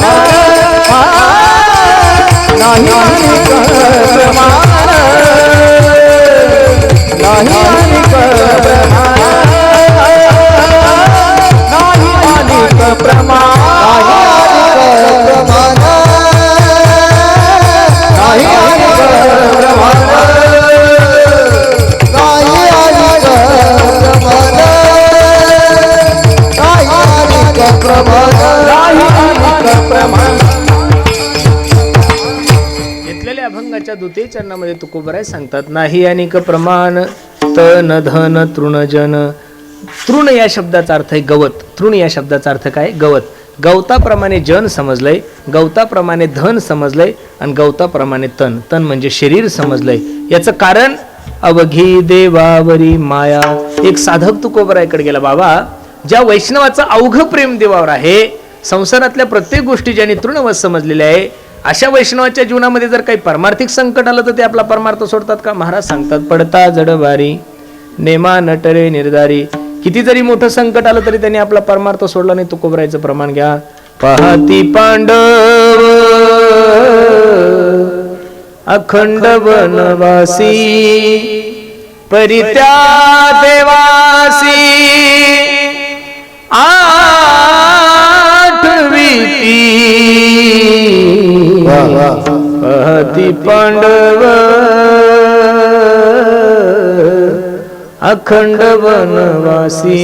नाही अनेक प्रमाण नाही अनेक प्रमाण नाही अनेक प्रमाण नाही अनेक प्रमाण घेतलेल्या अभंगाच्या द्वितीय चरणामध्ये तुकोबराय सांगतात नाही अनेक प्रमाण तन धन तृणजन. तृण या शब्दाचा अर्थ आहे गवत. तृण या शब्दाचा अर्थ काय? गवत. गवताप्रमाणे जन समजलंय, गवताप्रमाणे धन समजलंय आणि गवताप्रमाणे तन. तन म्हणजे शरीर समजलंय. याचं कारण अवघी देवावरी माया. एक साधक तुकोबरायकडे गेला. बाबा, ज्या वैष्णवाचं अवघ प्रेम देवावर आहे, संसारातल्या प्रत्येक गोष्टी ज्यांनी तृणवत समजलेल्या आहे, अशा वैष्णवाच्या जीवनामध्ये जर काही परमार्थिक संकट आलं तर ते आपला परमार्थ सोडतात का? महाराज सांगतात पडता जडवारी नेमा नटरे निर्धारी. किती जरी मोठं संकट आलं तरी त्यांनी आपला परमार्थ सोडला नाही. तुकोबरायचं प्रमाण घ्या. पाहती पांडव अखंड वनवासी परित्या देवासी आठवीती पाहती पांडव अखंड वनवासी.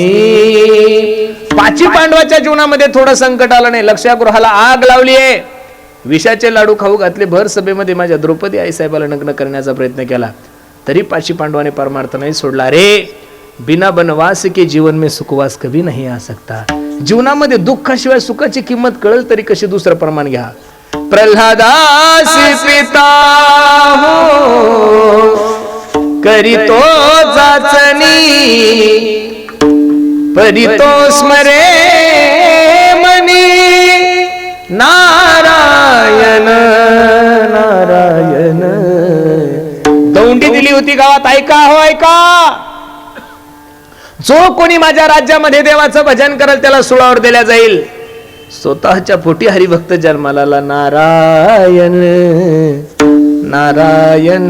पाची पांडवाच्या जीवनामध्ये थोडं संकट आलं नाही. लक्षागृहाला आग लावली आहे, विषाचे लाडू खाऊ घातले, भर सभेमध्ये माझ्या द्रौपदी आईसाहेबाला नग्न करण्याचा प्रयत्न केला, तरी पाची पांडवाने परमार्थ नाही सोडला. रे बिना बनवास के जीवन में सुखवास कभी नहीं आ सकता. जीवनामध्ये दुःखाशिवाय सुखाची किंमत कळल तरी कशी दुसरं प्रमाण घ्या. प्रल्हादास पिता हो करीतो जाचनी परितो स्मरे मनी नारायण नारायण. दौंडी दिली होती गावात, ऐका हो ऐका. जो कोणी माझ्या राज्यामध्ये देवाचं भजन करेल त्याला सुळावर दिल्या जाईल. स्वतःच्या पोटी हरिभक्त जन्माला आला. नारायण नारायण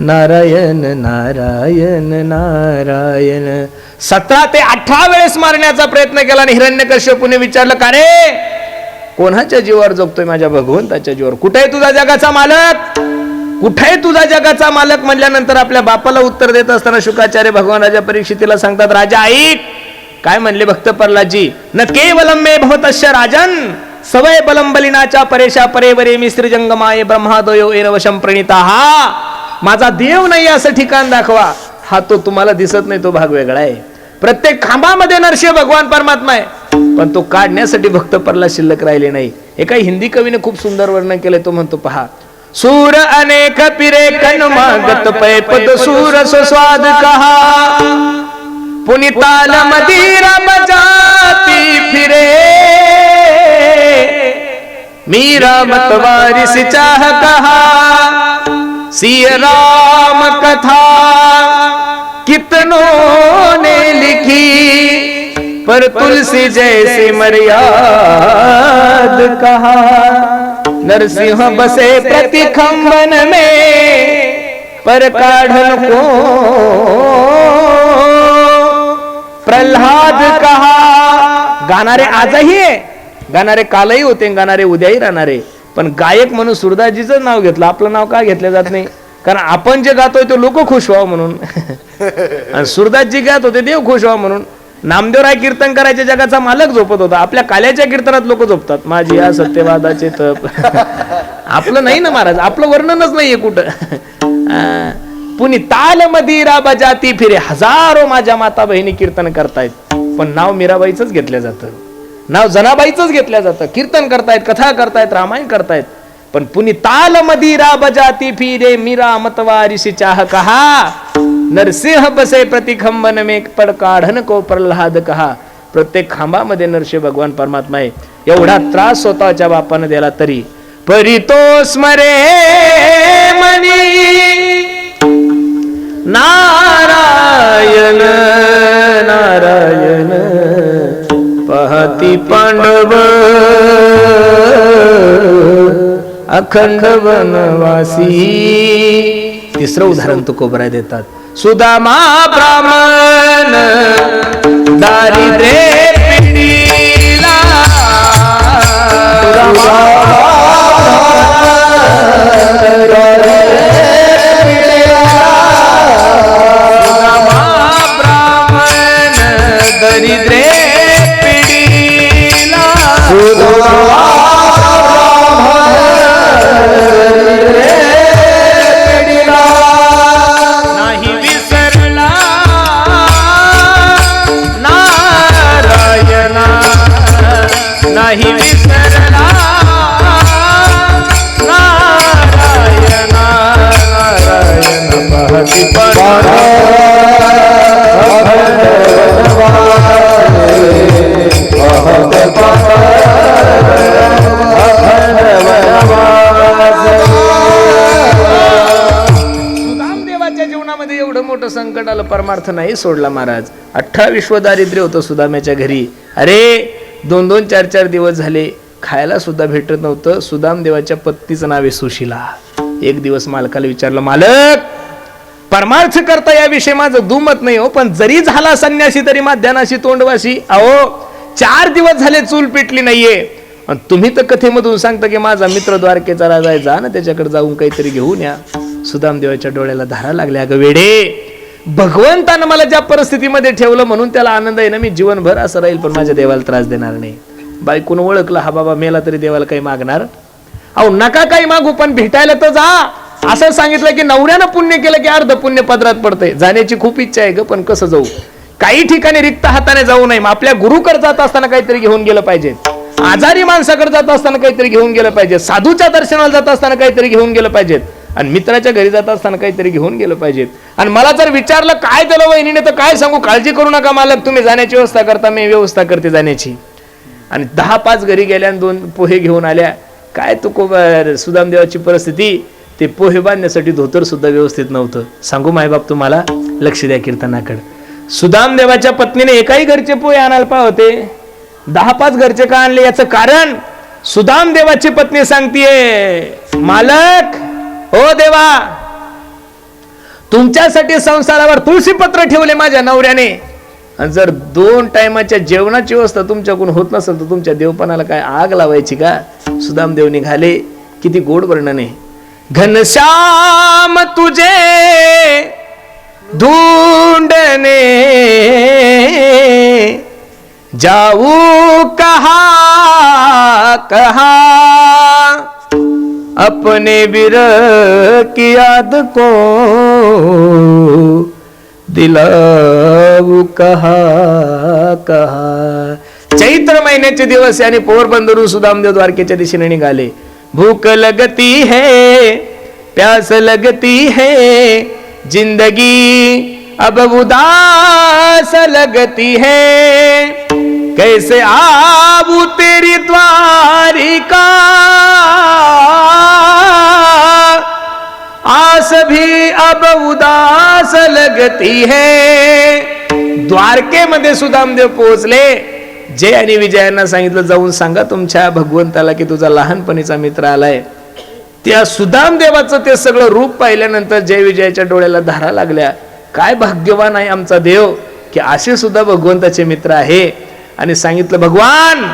नारायण नारायण नारायण. 17 ते 18 वेळेस मारण्याचा प्रयत्न केला आणि हिरण्यकश्यपूने विचारलं का रे कोणाच्या जीवावर जगतोय? माझ्या भगवंताच्या जीवावर. कुठे आहे तुझा जगाचा मालक? कुठे आहे तुझा जगाचा मालक? म्हणल्यानंतर आपल्या बापाला उत्तर देत असताना शुकाचार्य भगवान राजा परीक्षितीला सांगतात राजा ऐक. काय म्हणले भक्त प्रल्हादजी? न केवलम मे भवतस्य राजन सवय बलम बलिनाच्या परेशा परेवरे मिश्र जंगमाये ब्रह्मादयो एरवशम प्रणिता. हा माझा देव नाही असं ठिकाण दाखवा. हा तो तुम्हाला दिसत नाही, तो भाग वेगळा आहे. प्रत्येक खांबामध्ये नरसिंह भगवान परमात्मा आहे, पण तो काढण्यासाठी भक्त प्रल्हाद शिल्लक राहिले नाही. एका हिंदी कवीने खूप सुंदर वर्णन केलंय. तो म्हणतो पहा. सूर अनेक पिरे कन्मागत पै पद सूर स्वाद कहा पुनिताल मदिरा बजाती फिरे मीरा मतवारी से चाह कहा सिय राम कथा कितनों ने लिखी पर तुलसी जैसे मर्याद कहा. नरसिंह बसे प्रति खंबन में पर काढ़न को प्रल्हाद कहा. गाणारे आजही आहे, गाणारे कालही होते, गाणारे उद्याही राहणारे. पण गायक म्हणून सुरदासजीचं नाव घेतलं. आपलं नाव का घेतलं जात नाही? कारण आपण जे गातोय तो लोक खुश व्हावं म्हणून. आणि सुरदासजी गात होते देव खुश व्हावं म्हणून. नामदेवराय कीर्तन करायच्या जगाचा मालक झोपत होता. आपल्या काल्याच्या कीर्तनात लोक झोपतात. माझी या सत्यवादाचे तप. आपलं नाही ना महाराज, आपलं वर्णनच नाहीये कुठं. पुनी ताल मदिरा बजाती फिरे. हजारो माझ्या माता बहिणी कीर्तन करतायत, पण नाव मीराबाईच घेतलं जातं. नाव जनाबाईच घेतलं जातं. कीर्तन करतायत, कथा करतायत, रामायण करतायत, पण पुनी ताल मदिरा बजाती फिरे मीरा मतवारिशी चाह कहा, नरसिंह बसे प्रतिखंबन में पड काढन को प्रल्हाद कहा. प्रत्येक खांबामध्ये नरसिंह भगवान परमात्मा आहे. एवढा त्रास स्वतःच्या बापाने दिला तरी परी तो स्मरे मनी नारायण नारायण पहाती पांडव अखंड वनवासी. तिसरं उदाहरण तुकोबराय देतात. सुदामा ब्राह्मण दारिद्र्य पिडीला, दरिद्रे पिडीला, नाही विसरला नारायणा, नाही विसरला नारायण नारायण पहाती सुदामदेवाच्या जीवनामध्ये एवढं मोठं संकट आलं, परमार्थ नाही सोडला महाराज. 18 विश्व दारिद्र्य होतं सुदाम्याच्या घरी. अरे 2-2, 4-4 दिवस झाले खायला सुद्धा भेटत नव्हतं. सुदामदेवाच्या पत्नीचं नाव आहे सुशीला. एक दिवस मालकाला विचारलं, मालक परमार्थ करता याविषयी माझं दुमत नाही हो, पण जरी झाला संन्यासी तरी माध्यानाशी तोंडवाशी. अहो 4 दिवस झाले चूल पेटली नाहीये, आणि तुम्ही तर कथेमधून सांगता की माझा मित्र द्वारकेचा राजा आहे, जा ना त्याच्याकडे जाऊन काहीतरी घेऊन या. सुदामदेवाच्या डोळ्याला धारा लागल्या. अगं वेडे, भगवंतानं मला ज्या परिस्थितीमध्ये ठेवलं म्हणून त्याला आनंद आहे ना, मी जीवनभर असं राहील पण माझ्या देवाला त्रास देणार नाही. बायकोनं ओळखलं, हा बाबा मेला तरी देवाला काही मागणार. अहो नका काही मागू, पण भेटायला तर जा. असं सांगितलं की नवऱ्यानं पुण्य केलं की अर्ध पुण्य पदरात पडतंय. जाण्याची खूप इच्छा आहे ग, पण कसं जाऊ. काही ठिकाणी रिक्त हाताने जाऊ नये. आपल्या गुरुकडे जात असताना काहीतरी घेऊन गेलं पाहिजे, आजारी माणसाकडे जात असताना काहीतरी घेऊन गेलं पाहिजे, साधूच्या दर्शनाला जात असताना काहीतरी घेऊन गेलं पाहिजे, आणि मित्राच्या घरी जात असताना काहीतरी घेऊन गेलं पाहिजे. आणि मला जर विचारलं काय दिलं वहिनीने, तर काय सांगू, काळजी करू नका मालक, तुम्ही जाण्याची व्यवस्था करता, मी व्यवस्था करते जाण्याची. आणि 10-5 घरी गेल्या आणि 2 पोहे घेऊन आल्या. काय सुदामदेवाची परिस्थिती, ते पोहे बांधण्यासाठी धोतर सुद्धा व्यवस्थित नव्हतं. सांगू मायबाप तुम्हाला, लक्ष द्या कीर्तनाकडे. सुदामदेवाच्या पत्नीने एकाही घरचे पोहे आणायला पाहते, 10-5 घरचे का आणले? याचं कारण सुदामदेवाची पत्नी सांगतीये, मालक हो देवा, तुमच्यासाठी संसारावर तुळशीपत्र ठेवले माझ्या नवऱ्याने, आणि जर 2 टायमाच्या जेवणाची व्यवस्था तुमच्याकडून होत नसेल तर तुमच्या देवपणाला काय आग लावायची का? सुदामदेव निघाले. किती गोड वर्णन आहे. घनश्याम तुझे ढूंढने जाऊ कहा कहा, अपने विरह की याद को दिलाऊ कहा कहा. चैत्र महिन्याचे दिवस आणि पोरबंदरून सुदामदेव द्वारकेच्या दिशेने निघाले. भूख लगती है, प्यास लगती है, जिंदगी अब उदास लगती है, कैसे आबू तेरी द्वारिका, आस भी अब उदास लगती है. द्वारकेमध्ये सुदामदेव पोहोचले. जय आणि विजयांना सांगितलं, जाऊन सांगा तुमच्या भगवंताला की तुझा लहानपणीचा मित्र आलाय. त्या सुदामदेवाचं ते सगळं रूप पाहिल्यानंतर जय विजयाच्या डोळ्याला धारा लागल्या. काय भाग्यवान आहे आमचा देव की असे सुद्धा भगवंताचे मित्र आहे. आणि सांगितलं, भगवान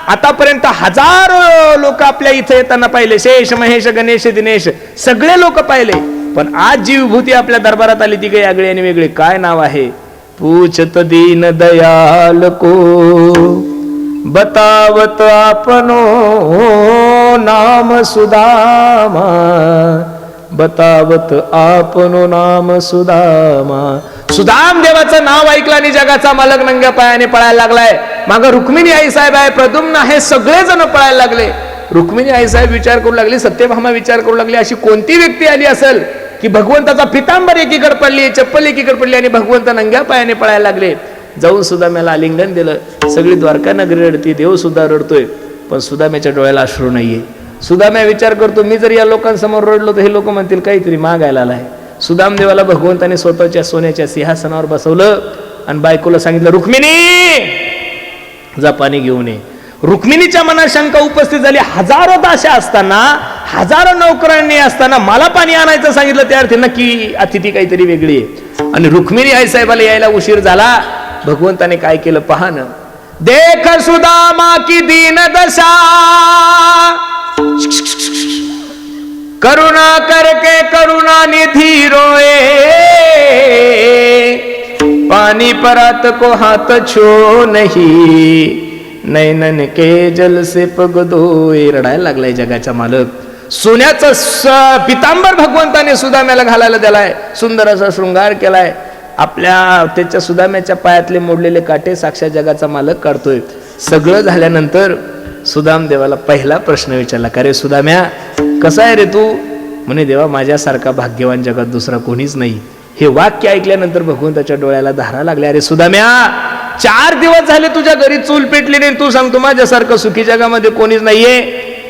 आतापर्यंत 1000 लोक आपल्या इथे येताना पाहिले, शेष महेश गणेश दिनेश सगळे लोक पाहिले, पण आज जी विभूती आपल्या दरबारात आली ती काही आगळी आणि वेगळी. काय नाव आहे? पूछत दीन दयाल को बतावत आपनो नाम सुदामा, बतावत आपनो नाम सुदामा. सुदाम देवाचं नाव ऐकलं आणि जगाचा मालक नंग्या पायाने पळायला लागलाय. माग रुक्मिणी आई साहेब आहे, प्रद्युम्न आहे, सगळेजण पळायला लागले. रुक्मिणी आई साहेब विचार करू लागली, सत्यभामा विचार करू लागली, अशी कोणती व्यक्ती आली असेल की भगवंताचा पितांबर एकीकडे पडली, चप्पल एकीकडे पडली आणि भगवंत नंग्या पायाने पळायला लागले. जाऊन सुदाम्याला आलिंगन दिलं. सगळी द्वारका नगरी रडती, देव सुद्धा रडतोय, पण सुदाम्याच्या डोळ्याला अश्रू नाहीये. सुदाम्या विचार करतो, मी जर या लोकांसमोर रडलो तर हे लोक म्हणतील काहीतरी मागायला आलाय. सुदाम देवाला भगवंताने स्वतःच्या सोन्याच्या सिंहासनावर बसवलं आणि बायकोला सांगितलं, रुक्मिणी जा पाणी घेऊन ये. रुक्मिणीच्या मनात शंका उपस्थित झाली. हजारो दास्या असताना, हजारो नौकरांनी असताना मला पाणी आणायचं सांगितलं, त्या अर्थी नक्की अतिथी काहीतरी वेगळी आहे. आणि रुक्मिणी आई साहेबाला यायला उशीर झाला. भगवंताने काय केलं पहा ना. देख सुदामा की दीन दशा, करुणा करके करुणा निधि रोए, पानी परात को हाथ छो नहीं, नैनन के जल से पग धोए. रडायला लागलाय जगाचा मालक. सोन्याचं पितांबर भगवंताने सुदाम्याला घालायला दिलाय, सुंदर असा शृंगार केलाय. आपल्या त्याच्या सुदाम्याच्या पायातले मोडलेले काटे साक्षात जगाचा मालक काढतोय. सगळं झाल्यानंतर सुदाम देवाला पहिला प्रश्न विचारला, का रे सुदाम्या कसा आहे रे तू? म्हणे देवा माझ्यासारखा भाग्यवान जगात दुसरा कोणीच नाही. हे वाक्य ऐकल्यानंतर भगवंताच्या डोळ्याला धारा लागल्या. अरे सुदाम्या 4 दिवस झाले तुझ्या घरी चूल पेटली नाही, तू सांगतो माझ्यासारखं सुखी जगामध्ये कोणीच नाहीये.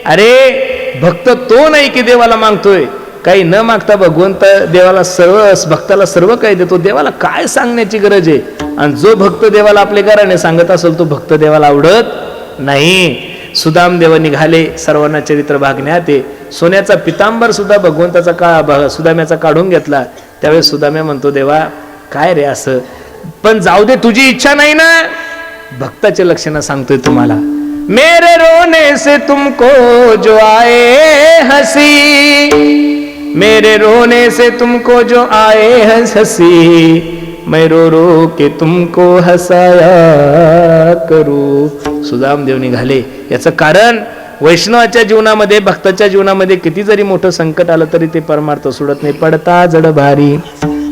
अरे भक्त तो नाही की देवाला मागतोय, काही न मागता भगवंत देवाला सर्व, भक्ताला सर्व काही देतो. देवाला काय सांगण्याची गरज आहे? आणि जो भक्त देवाला आपले घराने सांगत असेल तो भक्त देवाला आवडत नाही. सुदाम देव निघाले, सर्वांना चरित्र भागण्यात आहे. सोन्याचा पितांबर सुद्धा भगवंताचा सुदाम्याचा काढून घेतला. त्यावेळेस सुदाम्या म्हणतो, देवा काय रे असं, पण जाऊ दे तुझी इच्छा नाही ना. भक्ताचे लक्षण सांगतोय तुम्हाला. मेरे रोने से तुमको जो आए हंसी, मेरे रोने से तुमको जो आए हंसी, मैं रो रो के तुमको हसाया करू. सुदाम देव निघाले. याचं कारण वैष्णवाच्या जीवनामध्ये, भक्ताच्या जीवनामध्ये किती जरी मोठं संकट आलं तरी ते परमार्थ सोडत नाही. पडता जड भारी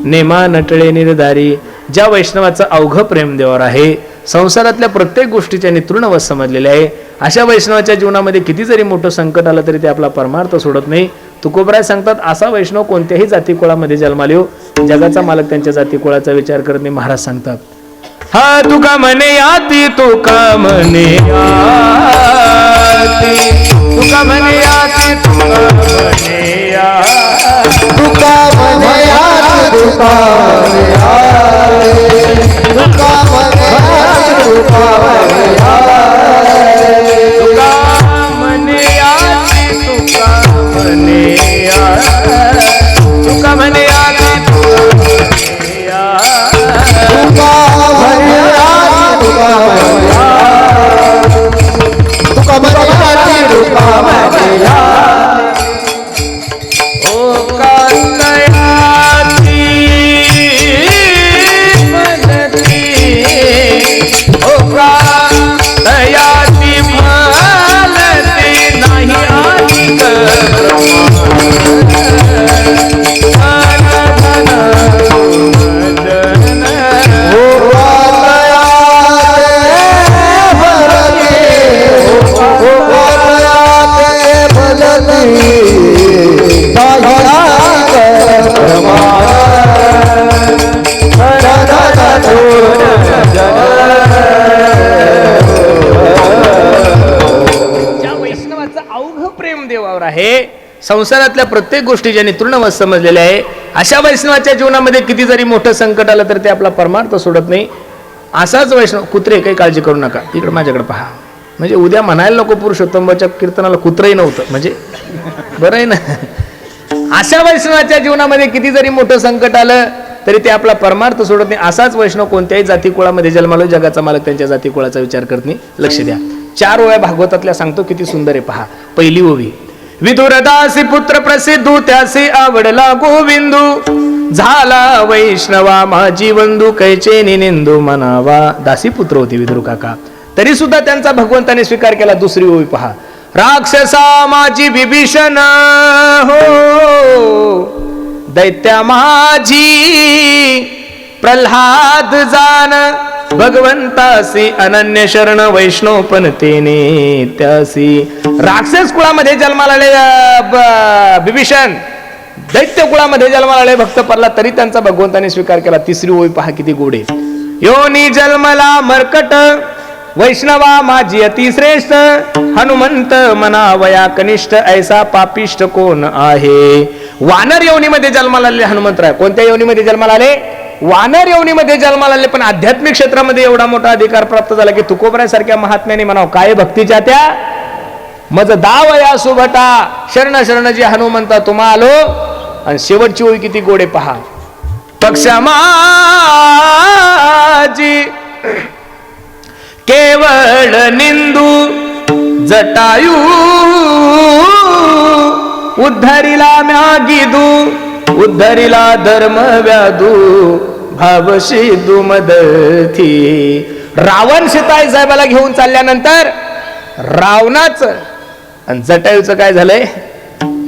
नेमा नटळे निर्धारी. ज्या वैष्णवाचं अवघ प्रेम देवावर आहे, संसारातल्या प्रत्येक गोष्टीच्या नितृणवत समजलेले आहे, अशा वैष्णवाच्या जीवनामध्ये किती जरी मोठं संकट आलं तरी ते आपला परमार्थ सोडत नाही. तुकोबराय सांगतात, असा वैष्णव कोणत्याही जातीकुळामध्ये जन्माला येऊ, जगाचा मालक त्यांच्या जातीकुळाचा विचार करत नाही. महाराज सांगतात, हा तुका म्हणे याती, तुका म्हणे याती, तुका म्हणे याती, तुका म्हणे याती, तुका म्हणे याती, तुका म्हणे याती, तुका म्हणे याती, तुका म्हणे याती, तुका म्हणे याती, तुका म्हणे याती, तुका म्हणे याती, तुका म्हणे याती, तुका म्हणे याती, तुका म्हणे याती, तुका म्हणे याती. ओ कांतयाती मनती, ओ कांतयाती मनती, नाही आली ज्या वैष्णवाचं अवघ प्रेम देवावर आहे, संसारातल्या प्रत्येक गोष्टी ज्यांनी तृणवत समजलेल्या आहे, अशा वैष्णवाच्या जीवनामध्ये किती जरी मोठं संकट आलं तर ते आपला परमार्थ सोडत नाही. असाच वैष्णव. कुत्रे काही काळजी करू नका, इकडे माझ्याकडे पहा. म्हणजे उद्या म्हणायला नको पुरुषोत्तमाच्या कीर्तनाला कुत्रही नव्हतं, म्हणजे बरं आहे ना. अशा वैष्णवाच्या जीवनामध्ये किती जरी मोठं संकट आलं तरी ते आपला परमार्थ सोडत नाही. असाच वैष्णव कोणत्याही जातीकुळामध्ये जन्माला, जगाचा मालक त्यांच्या जातीकुळाचा विचार करत नाही. लक्ष द्या. 4 ओव्या भागवतातल्या सांगतो, किती सुंदर आहे पहा. पहिली ओवी, विदुरदासी पुत्र प्रसिद्धू, त्यासी आवडला गोविंदू, झाला वैष्णवा माझी बंधू, कैचे निंदू मनावा. दासी पुत्र होते विदुर काका, तरी सुद्धा त्यांचा भगवंताने स्वीकार केला. दुसरी ओवी पहा, राक्षसा माझी विभीषण हो, दैत्या माझी प्रल्हाद जान, भगवंतासी अनन्य शरण वैष्णव पण तेने त्यासी. राक्षस कुळामध्ये जन्माला आले विभीषण, दैत्य कुळामध्ये जन्माला आले भक्त प्रल्हाद, तरी त्यांचा भगवंताने स्वीकार केला. तिसरी ओळी पहा किती गोडे. योनी जन्मला मर्कट, वैष्णवा माझी अति श्रेष्ठ, हनुमंत मनावया कनिष्ठ, ऐसा पापिष्ट कोण आहे. वानर योनीमध्ये जन्माला आले हनुमंतराय. कोणत्या योनीमध्ये जन्माला आले? वानर योनीमध्ये जन्माला आले. पण आध्यात्मिक क्षेत्रामध्ये एवढा मोठा अधिकार प्राप्त झाला की तुकोबरासारख्या महात्म्याने म्हणावं, काय भक्तीच्या त्या मज दावया सुभटा, शरण शरण जी हनुमंता तुम्हा आलो. आणि शेवटची ओळी किती गोडे पहा. पक्षा माझी केवळ निंदू, जटायू उद्धरिला म्यागिदू, उद्धरिला धर्म व्यादू, भावशिदू मदती. रावण सीताई साहेबाला घेऊन चालल्यानंतर रावणाचं आणि जटायूचं काय झालंय?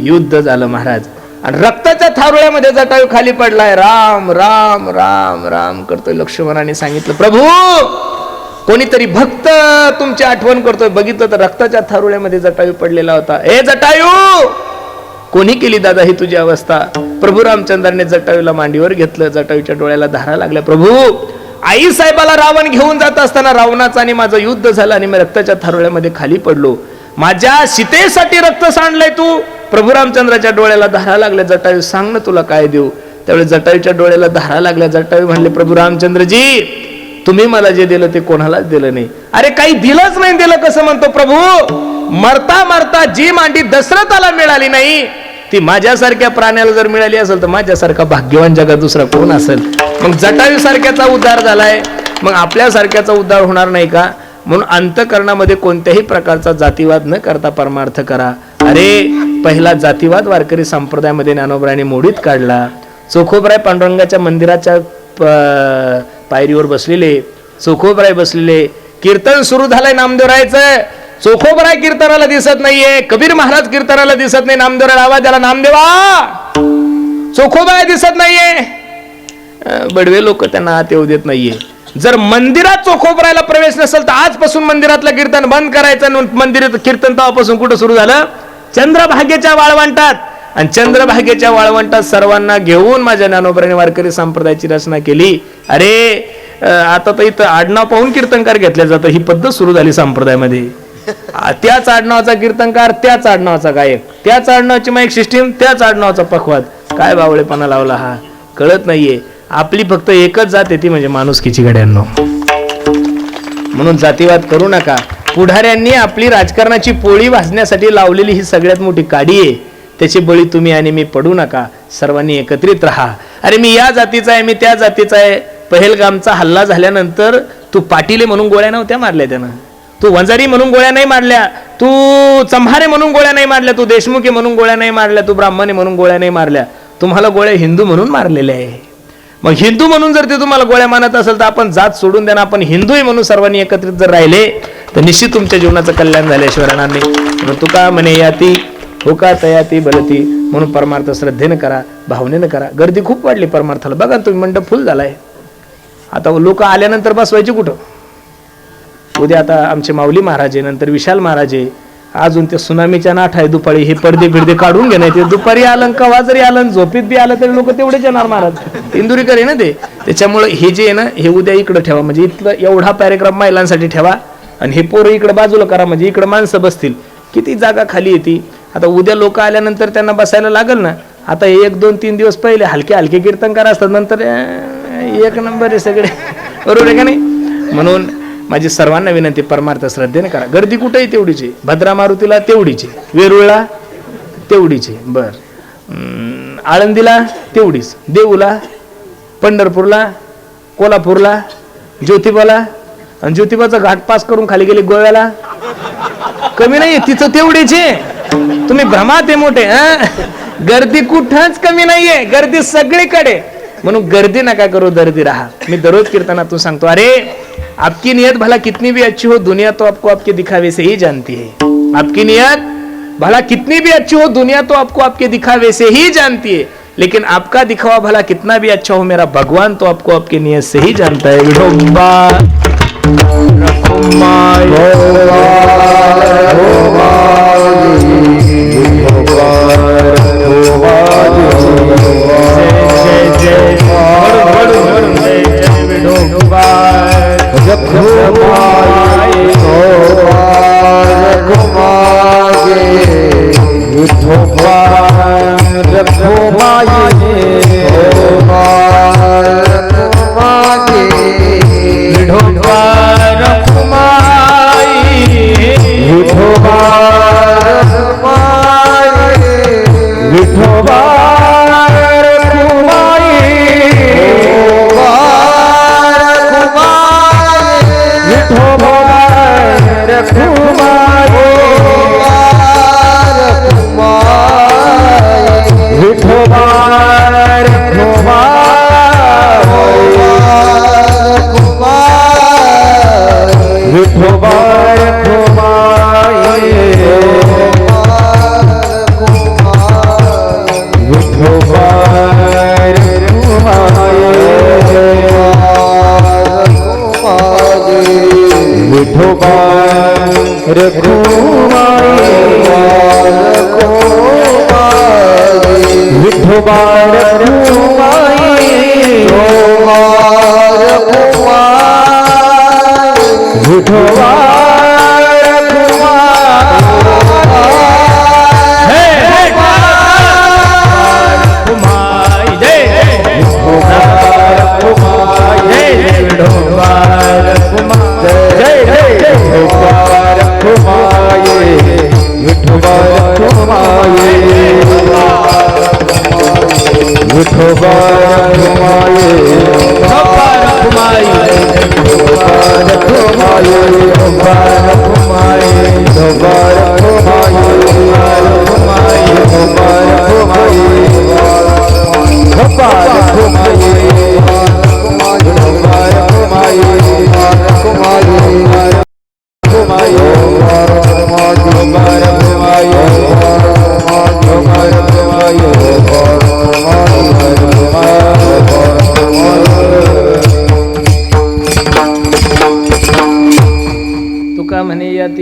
युद्ध झालं महाराज. आणि रक्ताच्या थारोळ्यामध्ये जटायू खाली पडलाय. राम राम राम राम करतोय. लक्ष्मणाने सांगितलं, प्रभू कोणीतरी भक्त तुमची आठवण करतोय. बघितलं तर रक्ताच्या थारोळ्यामध्ये जटायू पडलेला होता. ए जटायू, कोणी केली दादा ही तुझी अवस्था? प्रभू रामचंद्राने जटायूला मांडीवर घेतलं. जटायूच्या डोळ्याला धारा लागल्या. प्रभू, आई साहेबाला रावण घेऊन जात असताना रावणाचं आणि माझं युद्ध झालं आणि मी रक्ताच्या थारोळ्यामध्ये खाली पडलो. माझ्या सीतेसाठी रक्त सांडलंय तू. प्रभू रामचंद्राच्या डोळ्याला धारा लागल्या. जटायू, सांग ना तुला काय देऊ? त्यावेळी जटायूच्या डोळ्याला धारा लागल्या. जटायू म्हणले, प्रभू रामचंद्रजी, तुम्ही मला जे दिलं ते कोणालाच दिलं नाही. अरे काही दिलंच नाही. दिलं कसं म्हणतो प्रभू? मरता मरता जी मांडी दशरथाला मिळाली नाही ती माझ्यासारख्या प्राण्याला जर मिळाली असेल तर माझ्यासारखा भाग्यवान जगात दुसरा कोण असेल? मग जटायू सारख्याचा उद्धार झालाय, मग आपल्यासारख्याचा उद्धार होणार नाही का? म्हणून अंतःकरणामध्ये कोणत्याही प्रकारचा जातीवाद न करता परमार्थ करा. अरे पहिला जातीवाद वारकरी संप्रदायामध्ये ज्ञानोबरायांनी मोडीत काढला. चोखोबराय पांडुरंगाच्या मंदिराच्या पायरीवर बसलेले, चोखोबराय बसलेले, कीर्तन सुरू झालंय नामदेवरायचं. चोखोबराय कीर्तनाला दिसत नाहीये, कबीर महाराज कीर्तनाला दिसत नाही. नामदेवराय आवाज द्याला, नामदेवा, चोखोबराय दिसत नाहीये. बडवे लोक त्यांना आत येऊ देत नाहीये. जर मंदिरात चोखोबरायला प्रवेश नसेल तर आजपासून मंदिरातलं कीर्तन बंद करायचं. मंदिरात कीर्तन तेव्हापासून कुठं सुरू झालं? चंद्रभागेच्या वाळवंटात. आणि चंद्रभागेच्या वाळवंटात सर्वांना घेऊन माझ्या ज्ञानोबरांनी वारकरी संप्रदायाची रचना केली. अरे आता तर इथं आडनाव पाहून कीर्तनकार घेतल्या जातं. ही पद्धत सुरू झाली संप्रदायामध्ये. त्याच आडनावाचा कीर्तनकार, त्याच आडनावाचा गायक, त्याच आडनावाची माईक सिस्टीम, त्याच आडनावाचा पखवाद. काय बावळेपणा लावला हा, कळत नाहीये. आपली फक्त एकच जात आहे ती म्हणजे माणुसकीची गड्यांनो. म्हणून जातीवाद करू नका. पुढाऱ्यांनी आपली राजकारणाची पोळी भाजण्यासाठी लावलेली ही सगळ्यात मोठी काडी आहे. त्याची बळी तुम्ही आणि मी पडू नका. सर्वांनी एकत्रित राहा. अरे मी या जातीचा आहे, मी त्या जातीचा आहे. पहेलगामचा हल्ला झाल्यानंतर तू पाटीले म्हणून गोळ्या नव्हत्या मारल्या त्यानं, तू वंजारी म्हणून गोळ्या नाही मारल्या, तू चंभारे म्हणून गोळ्या नाही मारल्या, तू देशमुखी म्हणून गोळ्या नाही मारल्या, तू ब्राह्मणी म्हणून गोळ्या नाही मारल्या. तुम्हाला गोळ्या हिंदू म्हणून मारलेल्या आहे. मग हिंदू म्हणून जर ते तुम्हाला गोळ्या मानत असेल तर आपण जात सोडून देणार. आपण हिंदूही म्हणून सर्वांनी एकत्रित जर राहिले तर निश्चित तुमच्या जीवनाचं कल्याण झाल्याशिवाय राहणार नाही. म्हणून तुका म्हणे याती होका तयाती बलती. म्हणून परमार्थ श्रद्धेनं करा, भावनेनं करा. गर्दी खूप वाढली परमार्थाला. बघा तुम्ही, मंडप फुल झालाय. आता लोक आल्यानंतर बसवायची कुठं? उद्या आता आमचे माऊली महाराज आहे, नंतर विशाल महाराज आहे, अजून ते सुनामीच्या नाठ आहे. दुपारी हे पडदे बिडदे काढून घेणार. ते दुपारी आलं, कवा जरी आलं, झोपीत बी आलं तरी लोक तेवढेच येणार. महाराज इंदुरीकर आहे ना ते. त्याच्यामुळे हे जे आहे ना, हे उद्या इकडं ठेवा. म्हणजे इथलं एवढा पॅरेग्राफ महिलांसाठी ठेवा आणि हे पोरं इकडे बाजूला करा. म्हणजे इकडे माणसं बसतील. किती जागा खाली येते. आता उद्या लोक आल्यानंतर त्यांना बसायला लागल ना. आता 1, 2, 3 दिवस पहिले हलके हलके कीर्तनकार असतात, नंतर एक नंबर आहे सगळे. बरोबर आहे का नाही? म्हणून माझी सर्वांना विनंती, परमार्थ श्रद्धेने करा. गर्दी कुठेही तेवढीची. भद्रा मारुतीला तेवढीची, वेरूळला तेवढीची, बर आळंदीला तेवढीच, देऊला, पंढरपूरला, कोल्हापूरला, ज्योतिबाला. आणि ज्योतिबाचा घाट पास करून खाली गेले गोव्याला. कमी नाहीये तिथं तेवढीची. तुम्ही भ्रमात आहे मोठे. गर्दी कुठंच कमी नाहीये, गर्दी सगळीकडे. म्हणून गर्दी नका करू, दर्दी राहा. मी दररोज कीर्तनातून सांगतो, अरे आपकी नियत भला कितनी भी अच्छी हो, दुनिया तो आपको आपके दिखावे से ही जानती है. आपकी नियत भला कितनी भी अच्छी हो, दुनिया तो आपको आपके दिखावे से ही जानती है, लेकिन आपका दिखावा भला कितना भी अच्छा हो, मेरा भगवान तो आपको आपकी नियत से ही जानता है। विठोबा रखुमाई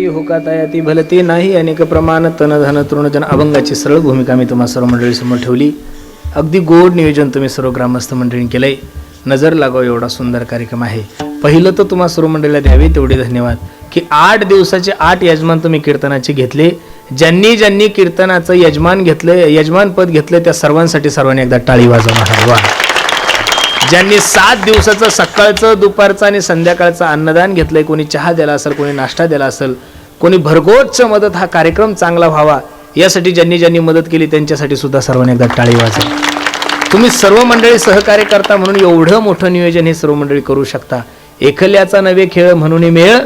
होकातायाती भलती नाही अनेक प्रमाण तन धन तृणजन अभंगाची सरळ भूमिका मी तुम्हा सर्व मंडळी समोर ठेवली. अगदी गोड नियोजन तुम्ही सर्व ग्रामस्थ मंडळींनी केलंय. नजर लागाव एवढा सुंदर कार्यक्रम आहे. पहिलं तर तुम्हा सर्व मंडळीला द्यावे तेवढे धन्यवाद की 8 दिवसाचे 8 यजमान तुम्ही कीर्तनाचे घेतले. ज्यांनी ज्यांनी कीर्तनाचं यजमान घेतले, यजमान पद घेतले, त्या सर्वांसाठी सर्वांनी एकदा टाळी वाजवा. ज्यांनी 7 दिवसाचं सकाळचं, दुपारचं आणि संध्याकाळचं अन्नदान घेतलंय, कोणी चहा दिला असेल, कोणी नाश्ता दिला असेल, कोणी भरघोस मदत, हा कार्यक्रम चांगला व्हावा यासाठी ज्यांनी ज्यांनी मदत केली त्यांच्यासाठी सुद्धा सर्वांनी एकदा टाळी वाजवा. तुम्ही सर्व मंडळी सहकार्य करता म्हणून एवढं मोठं नियोजन हे सर्व मंडळी करू शकता. एकल्याचा नवे खेळ म्हणून मेळ.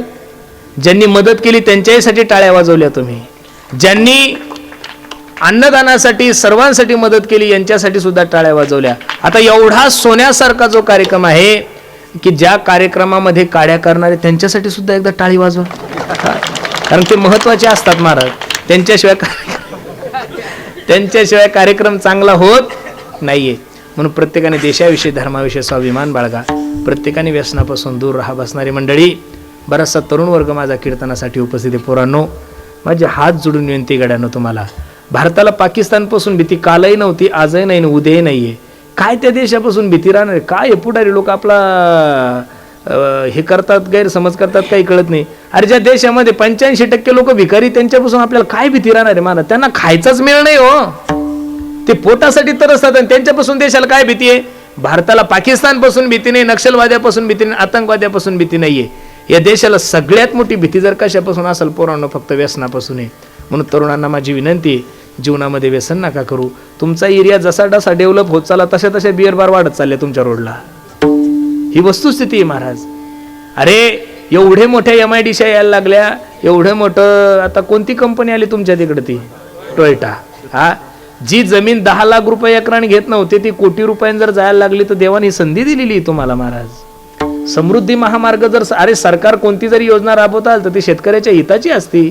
ज्यांनी मदत केली त्यांच्यासाठी टाळ्या वाजवल्या तुम्ही. ज्यांनी अन्नदानासाठी सर्वांसाठी मदत केली यांच्यासाठी सुद्धा टाळ्या वाजवल्या. आता एवढा सोन्यासारखा जो कार्यक्रम आहे की ज्या कार्यक्रमामध्ये काड्या करणारे त्यांच्यासाठी सुद्धा एकदा टाळी वाजवा, कारण ते महत्वाचे असतात महाराज. त्यांच्याशिवाय कार्यक्रम चांगला होत नाहीये. म्हणून प्रत्येकाने देशाविषयी, धर्माविषयी स्वाभिमान बाळगा. प्रत्येकाने व्यसनापासून दूर राहा. बसणारी मंडळी, बराचसा तरुण वर्ग माझा कीर्तनासाठी उपस्थित आहे. पोरांनो, माझे हात जोडून विनंती गड्यानो तुम्हाला, भारताला पाकिस्तानपासून भीती कालही नव्हती, आजही नाही, उद्याही नाहीये. काय त्या देशापासून भीती राहणार? काय पुढारी लोक आपला हे करतात, गैरसमज करतात, काही कळत नाही. अरे ज्या देशामध्ये 85% लोक भिकारी, त्यांच्यापासून आपल्याला काय भीती राहणार आहे? मला त्यांना खायचाच मिळ नाही हो, ते पोटासाठी तरसतात, आणि त्यांच्यापासून देशाला काय भीती आहे? भारताला पाकिस्तानपासून भीती नाही, नक्षलवाद्यापासून भीती नाही, आतंकवाद्यापासून भीती नाहीये. या देशाला सगळ्यात मोठी भीती जर कशापासून असेल पोरांनो, फक्त व्यसनापासून आहे. म्हणून तरुणांना माझी विनंती, जीवनामध्ये व्यसन नका करू. तुमचा एरिया जसा जसा डेव्हलप होत चालला तशा तशा बिअर बार वाढत चालले तुमच्या रोडला. ही वस्तुस्थिती आहे महाराज. अरे एवढे मोठ्या MIDC यायला लागल्या, एवढं मोठं. आता कोणती कंपनी आली तुमच्या तिकडे? ती टोयोटा. हा, जी जमीन 10 लाख रुपये एकराने घेत नव्हती ती कोटी रुपयांनी जर जायला लागली तर देवाने संधी दिलेली तुम्हाला महाराज. समृद्धी महामार्ग जर, अरे सरकार कोणती जरी योजना राबवत आल तर ती शेतकऱ्याच्या हिताची असती.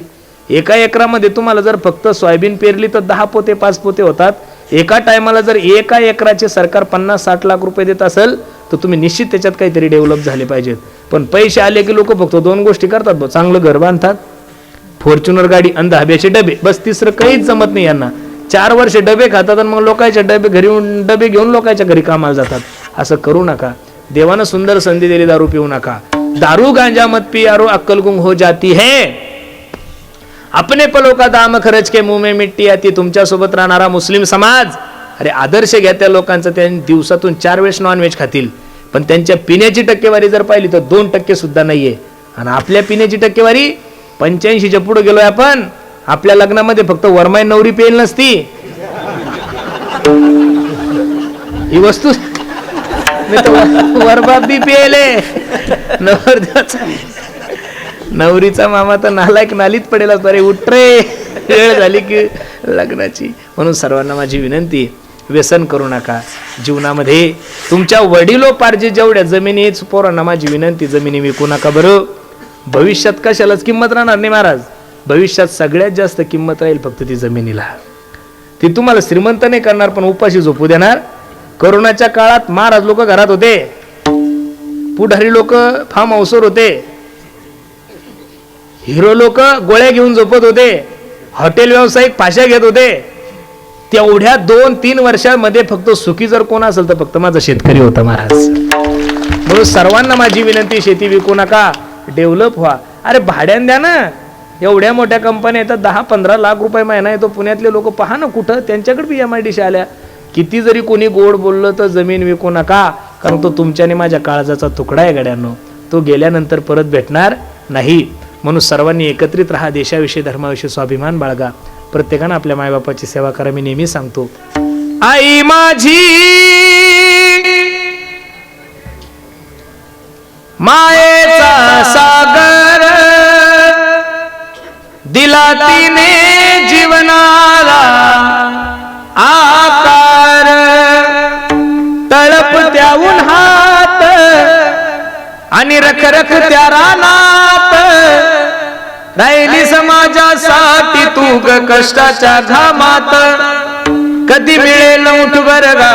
एका एकरामध्ये तुम्हाला जर फक्त सोयाबीन पेरली तर 10 पोते 5 पोते होतात. एका टायमाला जर एका एकराचे सरकार 50-60 लाख रुपये देत असेल तर तुम्ही निश्चित त्याच्यात काहीतरी डेव्हलप झाले पाहिजेत. पण पैसे आले की लोक फक्त 2 गोष्टी करतात, चांगलं घर बांधतात, फॉर्च्युनर गाडी आणि धाब्याचे डबे, बस तिसरं काहीच जमत नाही यांना. 4 वर्ष डबे खातात आणि मग लोकांच्या डबे घेऊन लोकांच्या घरी कामाला जातात. असं करू नका. देवानं सुंदर संधी दिली, दारू पिऊ नका. दारू गांजा मत पियारो अक्कल गुंग हो जाती है. अपने पलों का दाम खर्च के मुंह में मिट्टी आती. तुमच्या सोबत राहणारा मुस्लिम समाज, अरे आदर्श घ्या त्या लोकांचा. त्या दिवसातून 4 वेळेस नॉनव्हेज खातील, पण त्यांच्या पिण्याची टक्केवारी जर पाहिली तर 2% सुद्धा नाहीये. आणि आपल्या पिण्याची टक्केवारी 85च्या पुढे गेलोय आपण. आपल्या लग्नामध्ये फक्त वरमाई नवरी पेल नसती, ही वस्तू वरबाप बी पेले. नवरीचा मामा तर नालायक नालीत पडेल. बरे उठ रे, वेळ झाली की लग्नाची. म्हणून सर्वांना माझी विनंती, व्यसन करू नका जीवनामध्ये. तुमच्या वडिलोपार्जित जेवढ्या जमिनी, पोरांना माझी विनंती, जमिनी विकू नका बरं. भविष्यात कशालाच किंमत राहणार नाही महाराज. भविष्यात सगळ्यात जास्त किंमत राहील फक्त ती जमिनीला. ती तुम्हाला श्रीमंत नाही करणार, पण उपाशी झोपू देणार. कोरोनाच्या काळात महाराज लोक घरात होते, पुढारी लोक फार्म हाऊसवर होते, हिरो लोक गोळ्या घेऊन झोपत होते, हॉटेल व्यावसायिक फाशा घेत होते. तेवढ्या 2-3 वर्षांमध्ये फक्त सुखी जर कोण असेल तर फक्त माझा शेतकरी होता महाराज. म्हणून सर्वांना माझी विनंती, शेती विकू नका, डेव्हलप व्हा. अरे भाड्यान द्या ना. एवढ्या मोठ्या कंपन्या येतात, 10-15 लाख रुपये महिना येतो. पुण्यातले लोक पहा ना, कुठं त्यांच्याकडे बी MIDC आल्या. किती जरी कोणी गोड बोललं तर जमीन विकू नका, कारण तो तुमच्याने माझ्या काळजाचा तुकडा आहे गड्यांनो. तो गेल्यानंतर परत भेटणार नाही. म्हणून सर्वांनी एकत्रित राहा, देशाविषयी धर्माविषयी स्वाभिमान बाळगा. प्रत्येकानं आपल्या मायबापाची सेवा करा. मी नेहमी सांगतो, आई माझी मायेचा सागर, दिला तिने जीवनाला आकार. तळप त्याहून हात आणि रखरख त्या रानात, राहिली समाजासाठी तू ग कष्टाच्या घामात. कधी मिळेल उठ बरगा